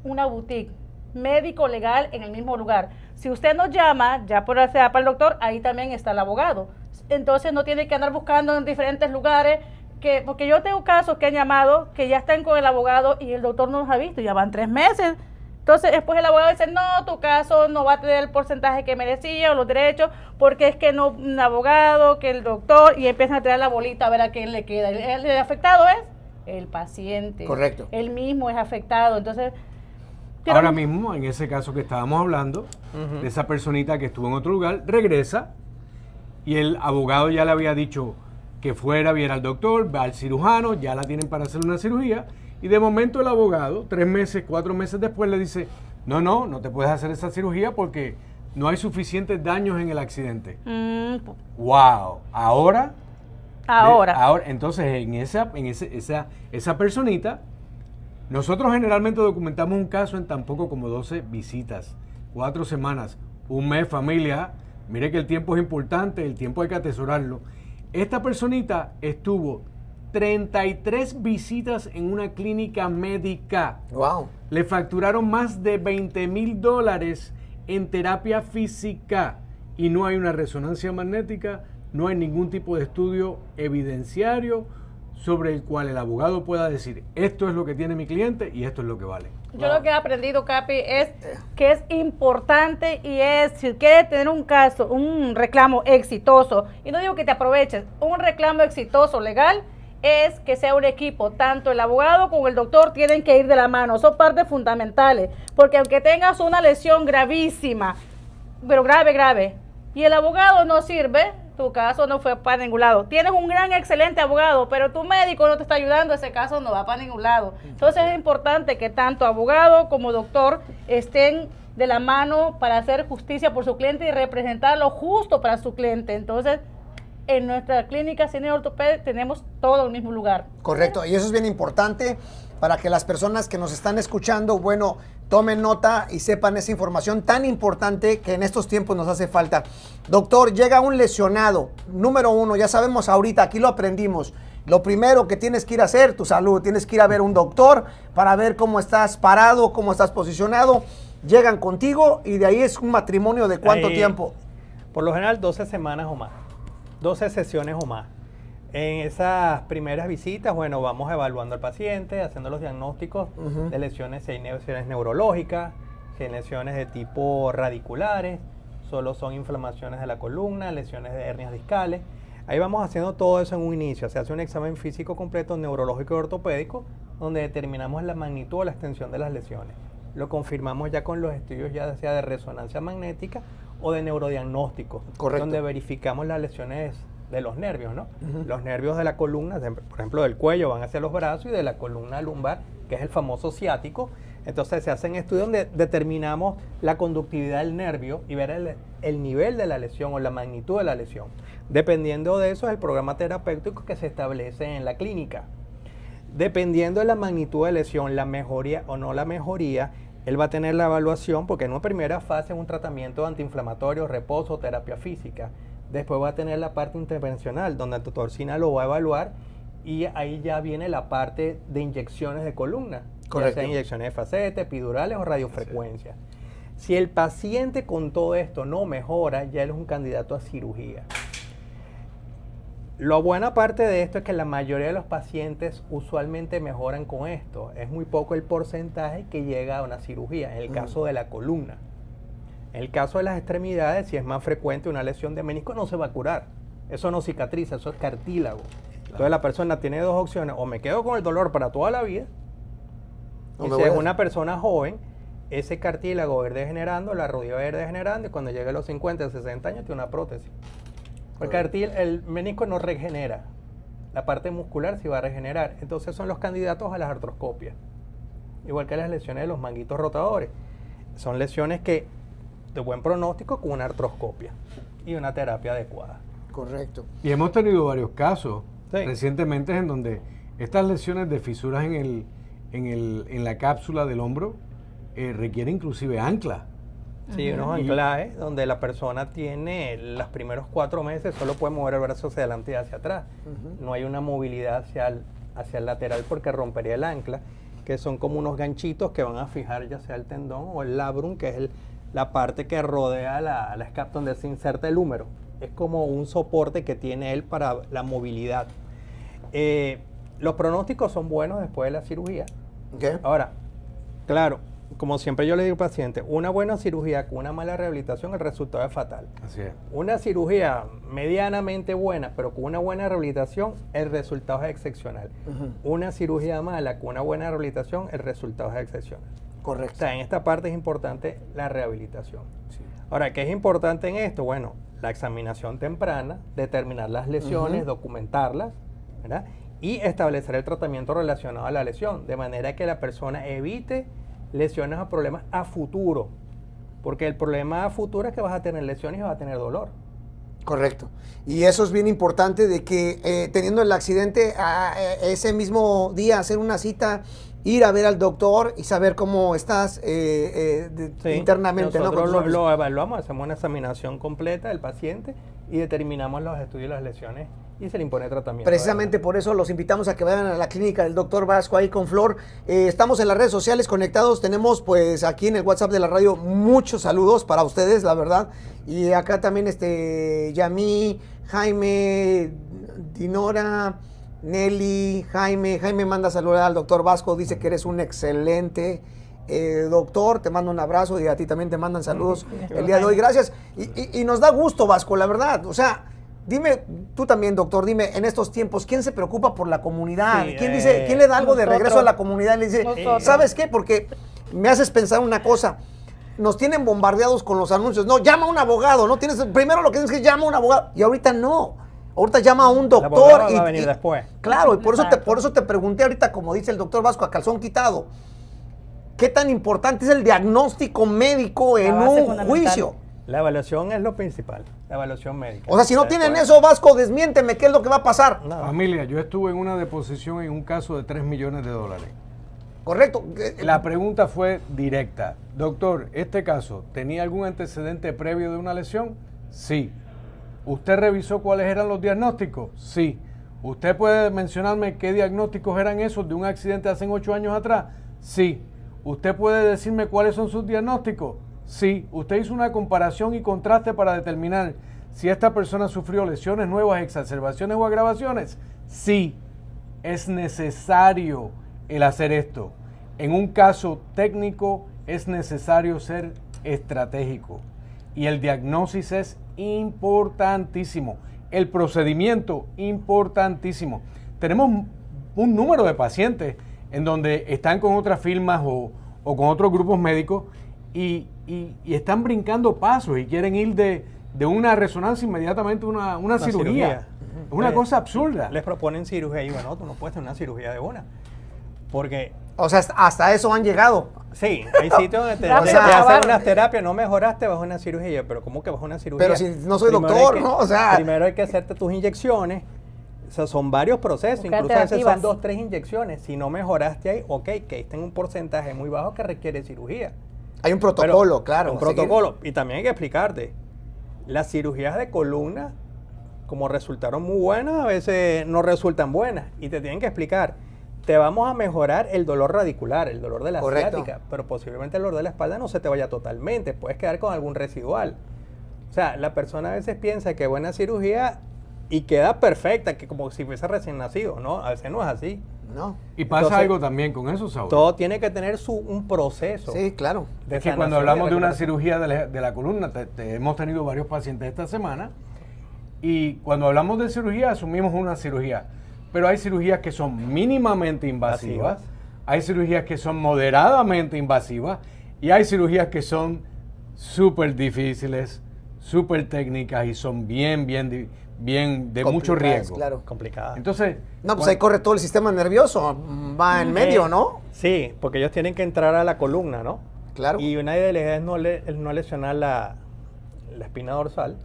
una boutique médico legal en el mismo lugar. Si usted nos llama, ya por sea para el doctor, ahí también está el abogado. Entonces no tiene que andar buscando en diferentes lugares, porque yo tengo casos que han llamado, que ya están con el abogado y el doctor no los ha visto, ya van 3 meses. Entonces después el abogado dice, no, tu caso no va a tener el porcentaje que merecía o los derechos, porque es que no un abogado, que el doctor, y empiezan a tirar la bolita a ver a quién le queda. El afectado es el paciente. Correcto. Él mismo es afectado. Entonces, Ahora mismo, en ese caso que estábamos hablando, de esa personita que estuvo en otro lugar, regresa y el abogado ya le había dicho que fuera, viera al doctor, va al cirujano, ya la tienen para hacer una cirugía, y de momento el abogado, 3 meses, 4 meses después, le dice, no te puedes hacer esa cirugía porque no hay suficientes daños en el accidente. ¡Wow! Ahora, entonces en esa personita, nosotros generalmente documentamos un caso en tan poco como 12 visitas, 4 semanas, un mes, familia, Mire que el tiempo es importante, el tiempo hay que atesorarlo. Esta personita estuvo 33 visitas en una clínica médica. Wow. Le facturaron más de $20,000 en terapia física y no hay una resonancia magnética, no hay ningún tipo de estudio evidenciario sobre el cual el abogado pueda decir esto es lo que tiene mi cliente y esto es lo que vale. Yo lo que he aprendido, Capi, es que es importante y es, si quieres tener un caso, un reclamo exitoso, y no digo que te aproveches, un reclamo exitoso legal es que sea un equipo, tanto el abogado como el doctor tienen que ir de la mano, son partes fundamentales, porque aunque tengas una lesión gravísima, pero grave, y el abogado no sirve, tu caso no fue para ningún lado. Tienes un gran, excelente abogado, pero tu médico no te está ayudando, ese caso no va para ningún lado. Entonces es importante que tanto abogado como doctor estén de la mano para hacer justicia por su cliente y representar lo justo para su cliente. Entonces, en nuestra clínica Cine Ortoped tenemos todo en el mismo lugar. Correcto, y eso es bien importante para que las personas que nos están escuchando, bueno, tomen nota y sepan esa información tan importante que en estos tiempos nos hace falta. Doctor, llega un lesionado, número uno, ya sabemos ahorita, aquí lo aprendimos. Lo primero que tienes que ir a hacer, tu salud, tienes que ir a ver un doctor para ver cómo estás parado, cómo estás posicionado. Llegan contigo y de ahí es un matrimonio de ¿cuánto tiempo? Por lo general 12 semanas o más, 12 sesiones o más. En esas primeras visitas, bueno, vamos evaluando al paciente, haciendo los diagnósticos de lesiones, si hay lesiones neurológicas, si hay lesiones de tipo radiculares, solo son inflamaciones de la columna, lesiones de hernias discales. Ahí vamos haciendo todo eso en un inicio. Se hace un examen físico completo, neurológico y ortopédico, donde determinamos la magnitud o la extensión de las lesiones. Lo confirmamos ya con los estudios ya sea de resonancia magnética o de neurodiagnóstico, donde verificamos las lesiones de los nervios, ¿no? Los nervios de la columna, por ejemplo, del cuello van hacia los brazos y de la columna lumbar, que es el famoso ciático. Entonces se hacen estudios donde determinamos la conductividad del nervio y ver el nivel de la lesión o la magnitud de la lesión. Dependiendo de eso es el programa terapéutico que se establece en la clínica. Dependiendo de la magnitud de lesión, la mejoría o no la mejoría, él va a tener la evaluación, porque en una primera fase es un tratamiento antiinflamatorio, reposo, terapia física. Después va a tener la parte intervencional, donde el doctor Sina lo va a evaluar y ahí ya viene la parte de inyecciones de columna. Correcto. Ya sea inyecciones de faceta, epidurales o radiofrecuencia. Si el paciente con todo esto no mejora, ya él es un candidato a cirugía. Lo buena parte de esto es que la mayoría de los pacientes usualmente mejoran con esto. Es muy poco el porcentaje que llega a una cirugía, en el caso de la columna. En el caso de las extremidades, si es más frecuente una lesión de menisco, no se va a curar. Eso no cicatriza, eso es cartílago. Entonces la persona tiene dos opciones, o me quedo con el dolor para toda la vida, y si es una persona joven, ese cartílago va a ir degenerando, la rodilla va a ir degenerando, y cuando llegue a los 50 o 60 años tiene una prótesis. Porque el menisco no regenera, la parte muscular sí va a regenerar. Entonces son los candidatos a las artroscopias. Igual que las lesiones de los manguitos rotadores. Son lesiones que de buen pronóstico con una artroscopia y una terapia adecuada. Correcto. Y hemos tenido varios casos recientemente en donde estas lesiones de fisuras en la cápsula del hombro requieren inclusive ancla. Sí, unos anclajes donde la persona tiene los primeros 4 meses, solo puede mover el brazo hacia adelante y hacia atrás. No hay una movilidad hacia el lateral porque rompería el ancla, que son como unos ganchitos que van a fijar ya sea el tendón o el labrum, que es la parte que rodea la scapula donde se inserta el húmero. Es como un soporte que tiene él para la movilidad. Los pronósticos son buenos después de la cirugía. Okay. Ahora, claro, como siempre yo le digo al paciente, una buena cirugía con una mala rehabilitación, el resultado es fatal. Así es. Una cirugía medianamente buena, pero con una buena rehabilitación, el resultado es excepcional. Una cirugía mala con una buena rehabilitación, el resultado es excepcional. Correcto. O sea, en esta parte es importante la rehabilitación. Sí. Ahora, ¿qué es importante en esto? Bueno, la examinación temprana, determinar las lesiones, documentarlas, ¿verdad? Y establecer el tratamiento relacionado a la lesión, de manera que la persona evite lesiones o problemas a futuro. Porque el problema a futuro es que vas a tener lesiones y vas a tener dolor. Correcto. Y eso es bien importante de que teniendo el accidente ese mismo día hacer una cita ir a ver al doctor y saber cómo estás internamente, ¿no? Nosotros lo evaluamos, hacemos una examinación completa del paciente y determinamos los estudios de las lesiones y se le impone tratamiento. Precisamente por eso los invitamos a que vayan a la clínica del doctor Vasco ahí con Flor. Estamos en las redes sociales conectados, tenemos pues aquí en el WhatsApp de la radio muchos saludos para ustedes, la verdad. Y acá también Yamí, Jaime, Dinora, Nelly, Jaime manda saludar al doctor Vasco, dice que eres un excelente doctor, te mando un abrazo y a ti también te mandan saludos el día de hoy, gracias. Y nos da gusto, Vasco, la verdad, o sea, dime, tú también, doctor, dime, en estos tiempos, ¿quién se preocupa por la comunidad? Sí, ¿Quién le da algo de regreso a la comunidad? Le dice, Nosotros. ¿sabes qué? Porque me haces pensar una cosa. Nos tienen bombardeados con los anuncios. No, llama a un abogado, ¿no? Primero lo que tienes que llama a un abogado. Y ahorita no. Ahorita llama a un doctor. Va a venir después. Claro, y por Exacto. eso te pregunté ahorita, como dice el doctor Vasco, a calzón quitado, ¿qué tan importante es el diagnóstico médico en base un fundamental. juicio? La evaluación es lo principal, la evaluación médica. O sea, si no Después- tienen eso, Vasco, desmiénteme, ¿qué es lo que va a pasar? No. Familia, yo estuve en una deposición en un caso de $3 millones. Correcto. La pregunta fue directa. Doctor, ¿este caso tenía algún antecedente previo de una lesión? Sí. ¿Usted revisó cuáles eran los diagnósticos? Sí. ¿Usted puede mencionarme qué diagnósticos eran esos de un accidente hace 8 años atrás? Sí. ¿Usted puede decirme cuáles son sus diagnósticos? Sí. ¿Usted hizo una comparación y contraste para determinar si esta persona sufrió lesiones nuevas, exacerbaciones o agravaciones? Sí. Es necesario el hacer esto. En un caso técnico es necesario ser estratégico y el diagnóstico es importantísimo. El procedimiento, importantísimo. Tenemos un número de pacientes en donde están con otras firmas o con otros grupos médicos y están brincando pasos y quieren ir de una resonancia inmediatamente a una cirugía. Es una cosa absurda. Les proponen cirugía y digo, no, tú no puedes tener una cirugía de una. Porque, O sea, hasta eso han llegado. sí, hay sitios donde te Rápido, hacen acabar. unas terapias, no mejoraste, vas a una cirugía. Pero ¿cómo que vas a una cirugía? Pero si no soy Primero doctor, hay que- ¿no? O sea- Primero hay que hacerte tus inyecciones. O sea, son varios procesos, Buscar incluso a veces son alternativas. 2, 3 inyecciones. Si no mejoraste ahí, ok, que está en un porcentaje muy bajo que requiere cirugía. Hay un protocolo, Pero, claro. Un a seguir. protocolo. Y también hay que explicarte. Las cirugías de columna, como resultaron muy buenas, a veces no resultan buenas. Y te tienen que explicar. Te vamos a mejorar el dolor radicular, el dolor de la Correcto. ciática, pero posiblemente el dolor de la espalda no se te vaya totalmente. Puedes quedar con algún residual. O sea, la persona a veces piensa que buena cirugía y queda perfecta, que como si fuese recién nacido, ¿no? A veces no es así. No. Y pasa Entonces, algo también con eso, Saúl. Todo tiene que tener un proceso. Sí, claro. de Es que cuando sanación hablamos y de una recuperación. cirugía de la columna, hemos tenido varios pacientes esta semana, y cuando hablamos de cirugía asumimos una cirugía, pero hay cirugías que son mínimamente invasivas, hay cirugías que son moderadamente invasivas, y hay cirugías que son súper difíciles, súper técnicas y son bien de mucho Complicadas, riesgo. Claro. Complicada. Entonces, No, pues ahí corre todo el sistema nervioso. Va en medio, ¿no? Sí, porque ellos tienen que entrar a la columna, ¿no? Claro. Y una de las ideas es no lesionar la espina dorsal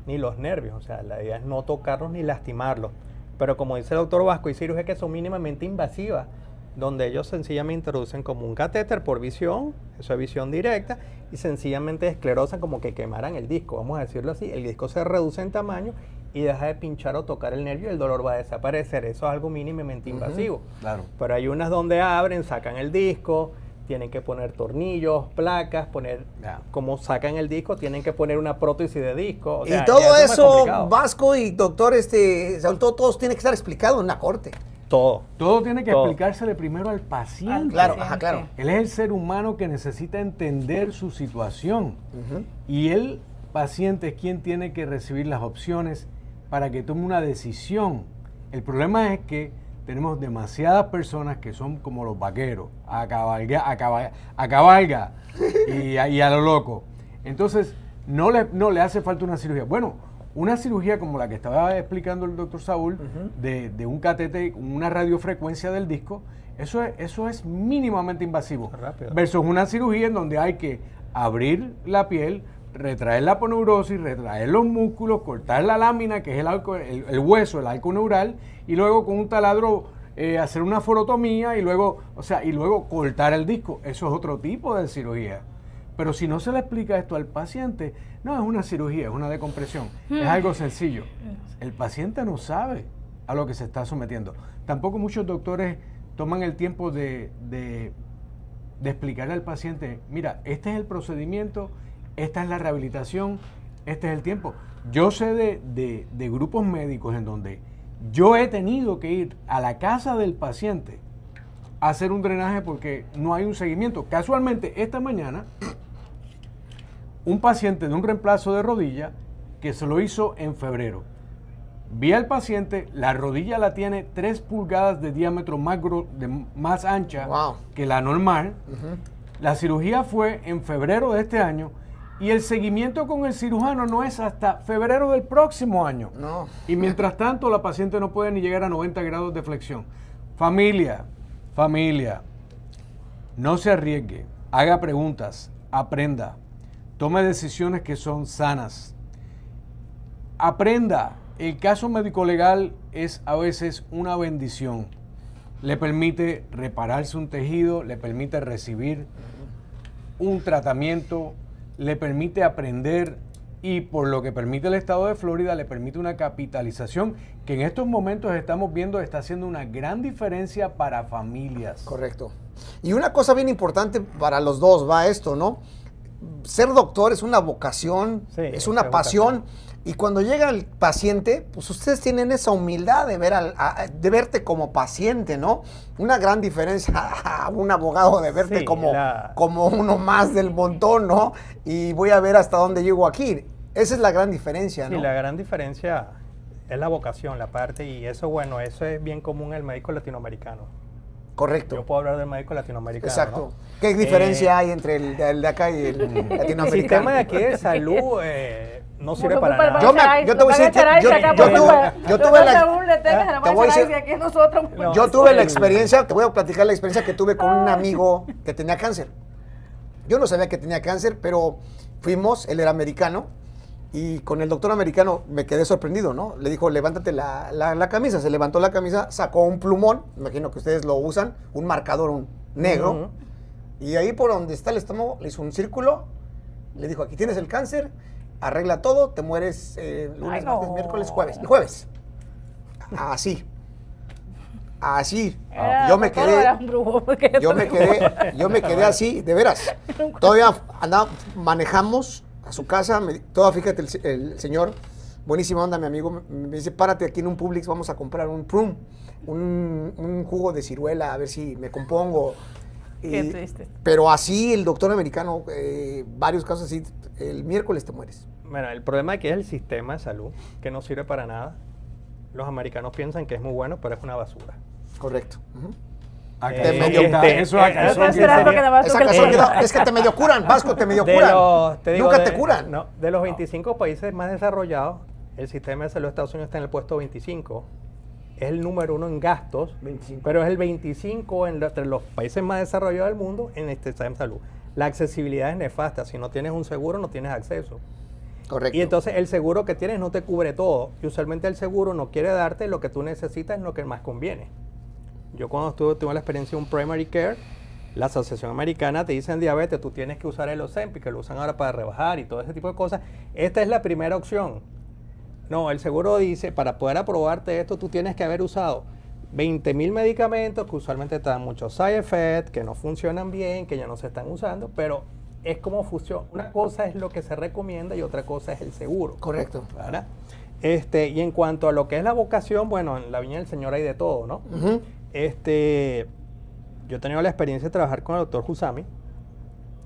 ni los nervios. O sea, la idea es no tocarlos ni lastimarlos. Pero como dice el doctor Vasco, hay cirugías que son mínimamente invasivas, donde ellos sencillamente introducen como un catéter por visión, eso es visión directa, y sencillamente esclerosan como que quemaran el disco, vamos a decirlo así. El disco se reduce en tamaño y deja de pinchar o tocar el nervio y el dolor va a desaparecer. Eso es algo mínimamente invasivo. claro. Pero hay unas donde abren, sacan el disco, tienen que poner tornillos, placas, Ya. como sacan el disco, tienen que poner una prótesis de disco. O sea, Y todo ya es más eso, complicado. Vasco y doctor, Saúl, todos tiene que estar explicado en una corte. Todo. todo tiene que Todo. explicársele primero al paciente. Claro, paciente. ajá, claro. Él es el ser humano que necesita entender su situación. Y el paciente es quien tiene que recibir las opciones para que tome una decisión. El problema es que tenemos demasiadas personas que son como los vaqueros, a cabalga y a lo loco. Entonces, no le hace falta una cirugía. Bueno, una cirugía como la que estaba explicando el doctor Saúl, de un catéter, una radiofrecuencia del disco, eso es mínimamente invasivo. Rápido. Versus una cirugía en donde hay que abrir la piel, retraer la aponeurosis, retraer los músculos, cortar la lámina, que es el hueso, el arco neural, y luego con un taladro hacer una forotomía y luego cortar el disco. Eso es otro tipo de cirugía. Pero si no se le explica esto al paciente, no es una cirugía, es una decompresión. Es algo sencillo. El paciente no sabe a lo que se está sometiendo. Tampoco muchos doctores toman el tiempo de explicarle al paciente, mira, este es el procedimiento, esta es la rehabilitación, este es el tiempo. Yo sé de grupos médicos en donde yo he tenido que ir a la casa del paciente a hacer un drenaje porque no hay un seguimiento. Casualmente, esta mañana, un paciente de un reemplazo de rodilla que se lo hizo en febrero. Vi al paciente, la rodilla la tiene 3 pulgadas de diámetro más ancha que la normal. La cirugía fue en febrero de este año y el seguimiento con el cirujano no es hasta febrero del próximo año. No. Y mientras tanto, la paciente no puede ni llegar a 90 grados de flexión. Familia, no se arriesgue, haga preguntas, aprenda, tome decisiones que son sanas. Aprenda, el caso médico-legal es a veces una bendición. Le permite repararse un tejido, le permite recibir un tratamiento, le permite aprender y por lo que permite el estado de Florida, le permite una capitalización que en estos momentos estamos viendo está haciendo una gran diferencia para familias. Correcto. Y una cosa bien importante para los dos va esto, ¿no? Ser doctor es una vocación, Sí, es una pasión. Y cuando llega el paciente, pues ustedes tienen esa humildad de de verte como paciente, ¿no? Una gran diferencia a un abogado de verte Sí, como uno más del montón, ¿no? Y voy a ver hasta dónde llego aquí. Esa es la gran diferencia, ¿no? Sí, la gran diferencia es la vocación, la parte, y eso, bueno, eso es bien común en el médico latinoamericano. Correcto. Yo puedo hablar del médico latinoamericano. Exacto. ¿No? ¿Qué diferencia hay entre el de acá y el latinoamericano? El sistema de aquí de salud no sirve para nada. Yo te voy a decir que yo tuve la experiencia, te voy a platicar la experiencia que tuve con un amigo que tenía cáncer. Yo no sabía que tenía cáncer, pero fuimos, él era americano, y con el doctor americano me quedé sorprendido, ¿no? Le dijo, levántate la camisa. Se levantó la camisa, sacó un plumón, imagino que ustedes lo usan, un marcador, un negro, y ahí por donde está el estómago le hizo un círculo, le dijo, aquí tienes el cáncer, arregla todo, te mueres lunes, martes, miércoles, jueves. El jueves. Así. Yo me quedé así, de veras. Todavía manejamos a su casa, fíjate, el señor, buenísima onda, mi amigo, me dice, párate aquí en un Publix, vamos a comprar un Prum, un jugo de ciruela, a ver si me compongo. Qué triste. Pero así, el doctor americano, varios casos así, el miércoles te mueres. Bueno, el problema aquí es el sistema de salud, que no sirve para nada. Los americanos piensan que es muy bueno, pero es una basura. Correcto. Es que te medio curan, Vasco, te medio curan. Nunca te curan. No, de los 25 países más desarrollados, el sistema de salud de Estados Unidos está en el puesto 25. Es el número 1 en gastos, 25. Pero es el 25 entre los países más desarrollados del mundo en este sistema de salud. La accesibilidad es nefasta. Si no tienes un seguro, no tienes acceso. Correcto. Y entonces el seguro que tienes no te cubre todo. Y usualmente el seguro no quiere darte lo que tú necesitas, lo que más conviene. Yo cuando tuve la experiencia de un primary care, la Asociación Americana te dice en diabetes, tú tienes que usar el Ozempic, que lo usan ahora para rebajar y todo ese tipo de cosas. Esta es la primera opción. No, el seguro dice, para poder aprobarte esto, tú tienes que haber usado 20,000 medicamentos que usualmente te dan muchos side effects, que no funcionan bien, que ya no se están usando, pero es como funciona. Una cosa es lo que se recomienda y otra cosa es el seguro. Correcto. ¿Verdad? Y en cuanto a lo que es la vocación, bueno, en la viña del Señor hay de todo, ¿no? Yo he tenido la experiencia de trabajar con el doctor Husami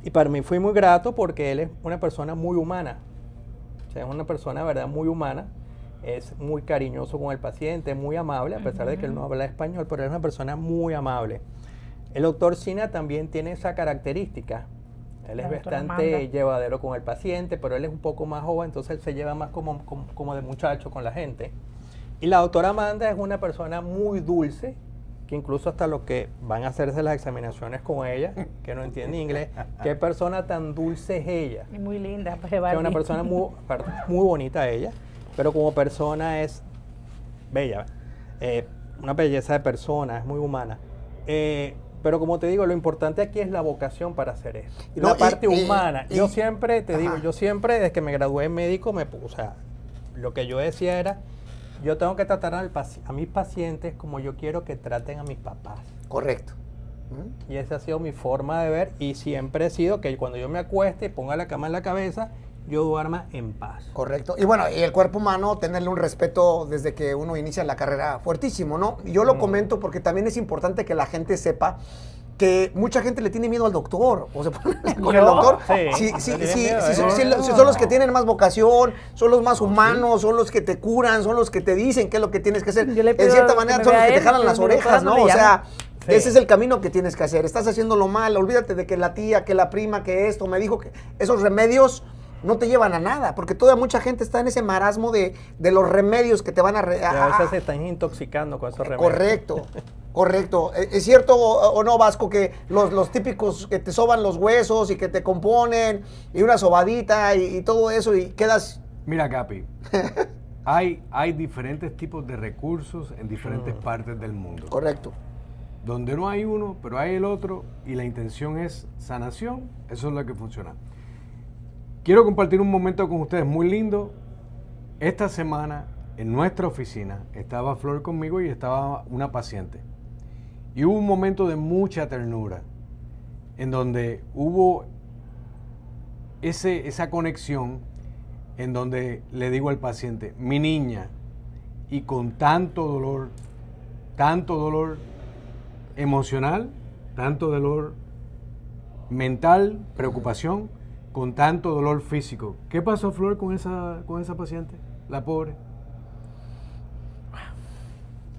y para mí fue muy grato porque él es una persona muy humana. O sea, es una persona, ¿verdad?, muy humana. Es muy cariñoso con el paciente, muy amable, a pesar de que él no habla español, pero es una persona muy amable. El doctor Sina también tiene esa característica. Él es bastante llevadero con el paciente, pero él es un poco más joven, entonces él se lleva más como de muchacho con la gente. Y la doctora Amanda es una persona muy dulce, que incluso hasta los que van a hacerse las examinaciones con ella, que no entiende inglés, qué persona tan dulce es ella. Y muy linda. Es una persona muy bonita ella, pero como persona es bella. una belleza de persona, es muy humana. Pero como te digo, lo importante aquí es la vocación para hacer eso. Y La no, parte y- humana. y- Yo siempre, te digo, Ajá. yo siempre, desde que me gradué en médico, o sea, lo que yo decía era, yo tengo que tratar a mis pacientes como yo quiero que traten a mis papás. Correcto. ¿Mm? Y esa ha sido mi forma de ver y siempre he sido que cuando yo me acueste y ponga la cama en la cabeza, yo duerma en paz. Correcto. Y bueno, y el cuerpo humano, tenerle un respeto desde que uno inicia la carrera fuertísimo, ¿no? Y yo lo comento porque también es importante que la gente sepa que mucha gente le tiene miedo al doctor, o se pone con el ¿Yo? doctor. Sí, Si le tiene miedo, son los que tienen más vocación, son los más humanos, son los que te curan, son los que te dicen qué es lo que tienes que hacer. Yo le En pido cierta que manera me son los vea que te él, jalan pero las mi doctora orejas, no ¿no? le O llama. sea, Sí. ese es el camino que tienes que hacer. Estás haciéndolo mal, olvídate de que la tía, que la prima, que esto, me dijo que esos remedios no te llevan a nada, porque toda mucha gente está en ese marasmo de los remedios que te van Y a veces se están intoxicando con esos remedios. Correcto, correcto. ¿Es cierto o no, Vasco, que los típicos que te soban los huesos y que te componen y una sobadita y todo eso y quedas... Mira, Capi, hay diferentes tipos de recursos en diferentes partes del mundo. Correcto. Donde no hay uno, pero hay el otro, y la intención es sanación, eso es lo que funciona. Quiero compartir un momento con ustedes muy lindo. Esta semana, en nuestra oficina, estaba Flor conmigo y estaba una paciente. Y hubo un momento de mucha ternura, en donde hubo esa conexión, en donde le digo al paciente, mi niña, y con tanto dolor emocional, tanto dolor mental, preocupación, con tanto dolor físico. ¿Qué pasó, Flor, con esa paciente? La pobre.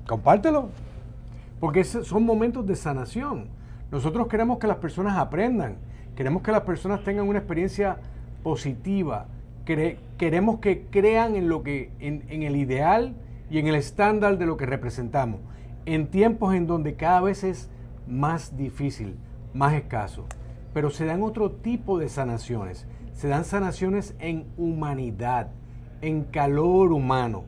Compártelo. Porque son momentos de sanación. Nosotros queremos que las personas aprendan. Queremos que las personas tengan una experiencia positiva. Queremos que crean en el ideal y en el estándar de lo que representamos. En tiempos en donde cada vez es más difícil, más escaso. Pero se dan otro tipo de sanaciones. Se dan sanaciones en humanidad, en calor humano,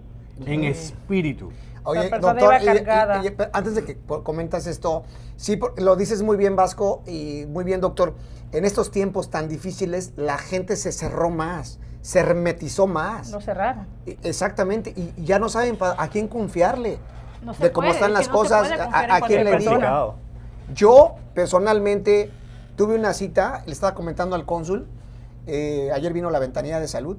en espíritu. Oye, La persona doctor, iba cargada. antes de que comentas esto, sí, lo dices muy bien, Vasco, y muy bien, doctor. En estos tiempos tan difíciles, la gente se cerró más, se hermetizó más. No cerraron. Exactamente, y ya no saben a quién confiarle, No se de cómo puede, están es las que no se cosas, puede confiar en a quién cualquier le digo. persona. Yo, personalmente, tuve una cita, le estaba comentando al cónsul, ayer vino la ventanilla de salud,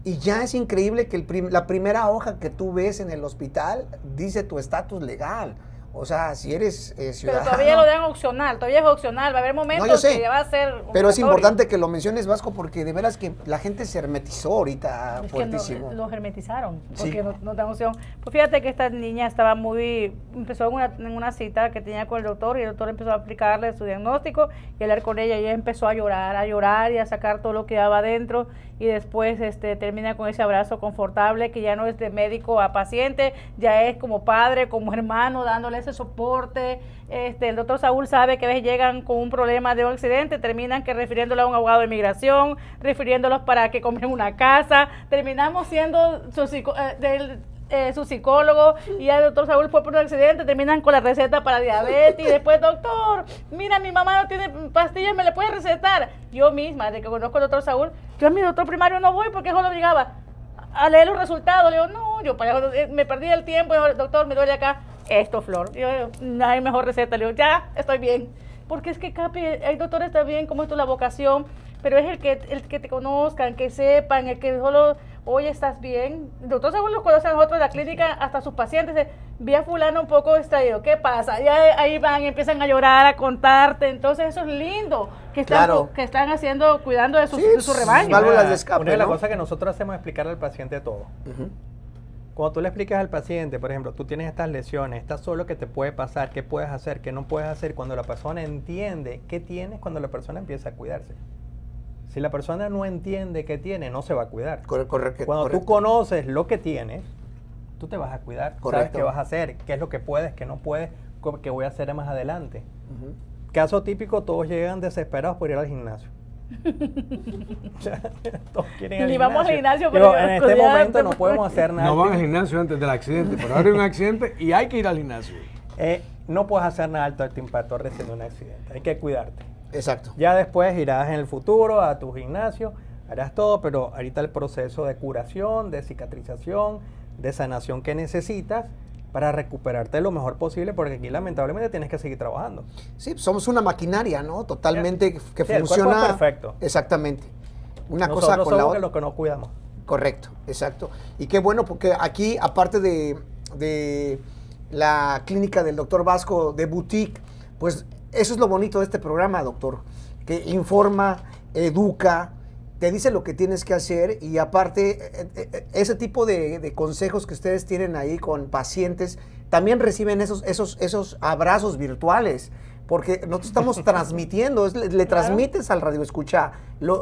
y ya es increíble que la primera hoja que tú ves en el hospital dice tu estatus legal. O sea, si eres Pero ciudadano... todavía lo dan opcional, todavía es opcional. Va a haber momentos No, yo sé, que ya va a ser pero es obligatorio. importante que lo menciones, Vasco, porque de veras que la gente se hermetizó ahorita Es que fuertísimo. los hermetizaron, Sí. porque no dan opción. Pues fíjate que esta niña empezó en una cita que tenía con el doctor, y el doctor empezó a aplicarle su diagnóstico y a hablar con ella, y ella empezó a llorar y a sacar todo lo que daba adentro, y después termina con ese abrazo confortable que ya no es de médico a paciente, ya es como padre, como hermano, dándole ese soporte. El doctor Saúl sabe que a veces llegan con un problema de un accidente, terminan que refiriéndolo a un abogado de inmigración, refiriéndolos para que compren una casa, terminamos siendo su psicólogo, y ya el doctor Saúl fue por un accidente, terminan con la receta para diabetes, y después, doctor, mira, mi mamá no tiene pastillas, ¿me le puede recetar? Yo misma, desde que conozco al doctor Saúl, yo a mi doctor primario no voy porque eso lo obligaba a leer los resultados. Le digo, no, me perdí el tiempo. Le digo, doctor, me duele acá esto, Flor. Yo, no hay mejor receta. Le digo, ya, estoy bien. Porque es que, Capi, el doctor está bien, como esto es la vocación, pero es el que te conozcan, que sepan, el que solo, oye, ¿estás bien? El doctor Saúl los conoce a nosotros de la clínica, hasta sus pacientes. Vi a fulano un poco distraído, ¿qué pasa? Y ahí van y empiezan a llorar, a contarte. Entonces eso es lindo, que están cuidando de su rebaño. válvulas de escape, Una de las ¿no? cosas que nosotros hacemos es explicarle al paciente todo. Cuando tú le explicas al paciente, por ejemplo, tú tienes estas lesiones, estas son lo que te puede pasar, qué puedes hacer, qué no puedes hacer, cuando la persona entiende qué tienes, cuando la persona empieza a cuidarse. Si la persona no entiende qué tiene, no se va a cuidar. Correcto. Cuando tú conoces lo que tienes, tú te vas a cuidar, sabes Correcto. qué vas a hacer, qué es lo que puedes, qué no puedes, qué voy a hacer más adelante. Caso típico, todos llegan desesperados por ir al gimnasio. Todos quieren Ni al vamos al gimnasio. gimnasio, pero Digo, en este estudiar, momento no podemos hacer nada. No van al gimnasio antes del accidente, pero ahora hay un accidente y hay que ir al gimnasio. No puedes hacer nada alto impacto recién de un accidente. Hay que cuidarte. Exacto. Ya después irás en el futuro a tu gimnasio, harás todo, pero ahorita el proceso de curación, de cicatrización, de sanación que necesitas para recuperarte lo mejor posible, porque aquí lamentablemente tienes que seguir trabajando. Sí, somos una maquinaria, ¿no? Totalmente que Sí, el funciona. cuerpo es perfecto. Exactamente. Una Nosotros cosa con la somos otra. los que no cuidamos. Correcto, exacto. Y qué bueno, porque aquí, aparte de la clínica del doctor Vasco de Boutique, pues eso es lo bonito de este programa, doctor, que informa, educa, te dice lo que tienes que hacer y aparte ese tipo de consejos que ustedes tienen ahí con pacientes, también reciben esos abrazos virtuales, porque nosotros estamos transmitiendo, le transmites al radio escucha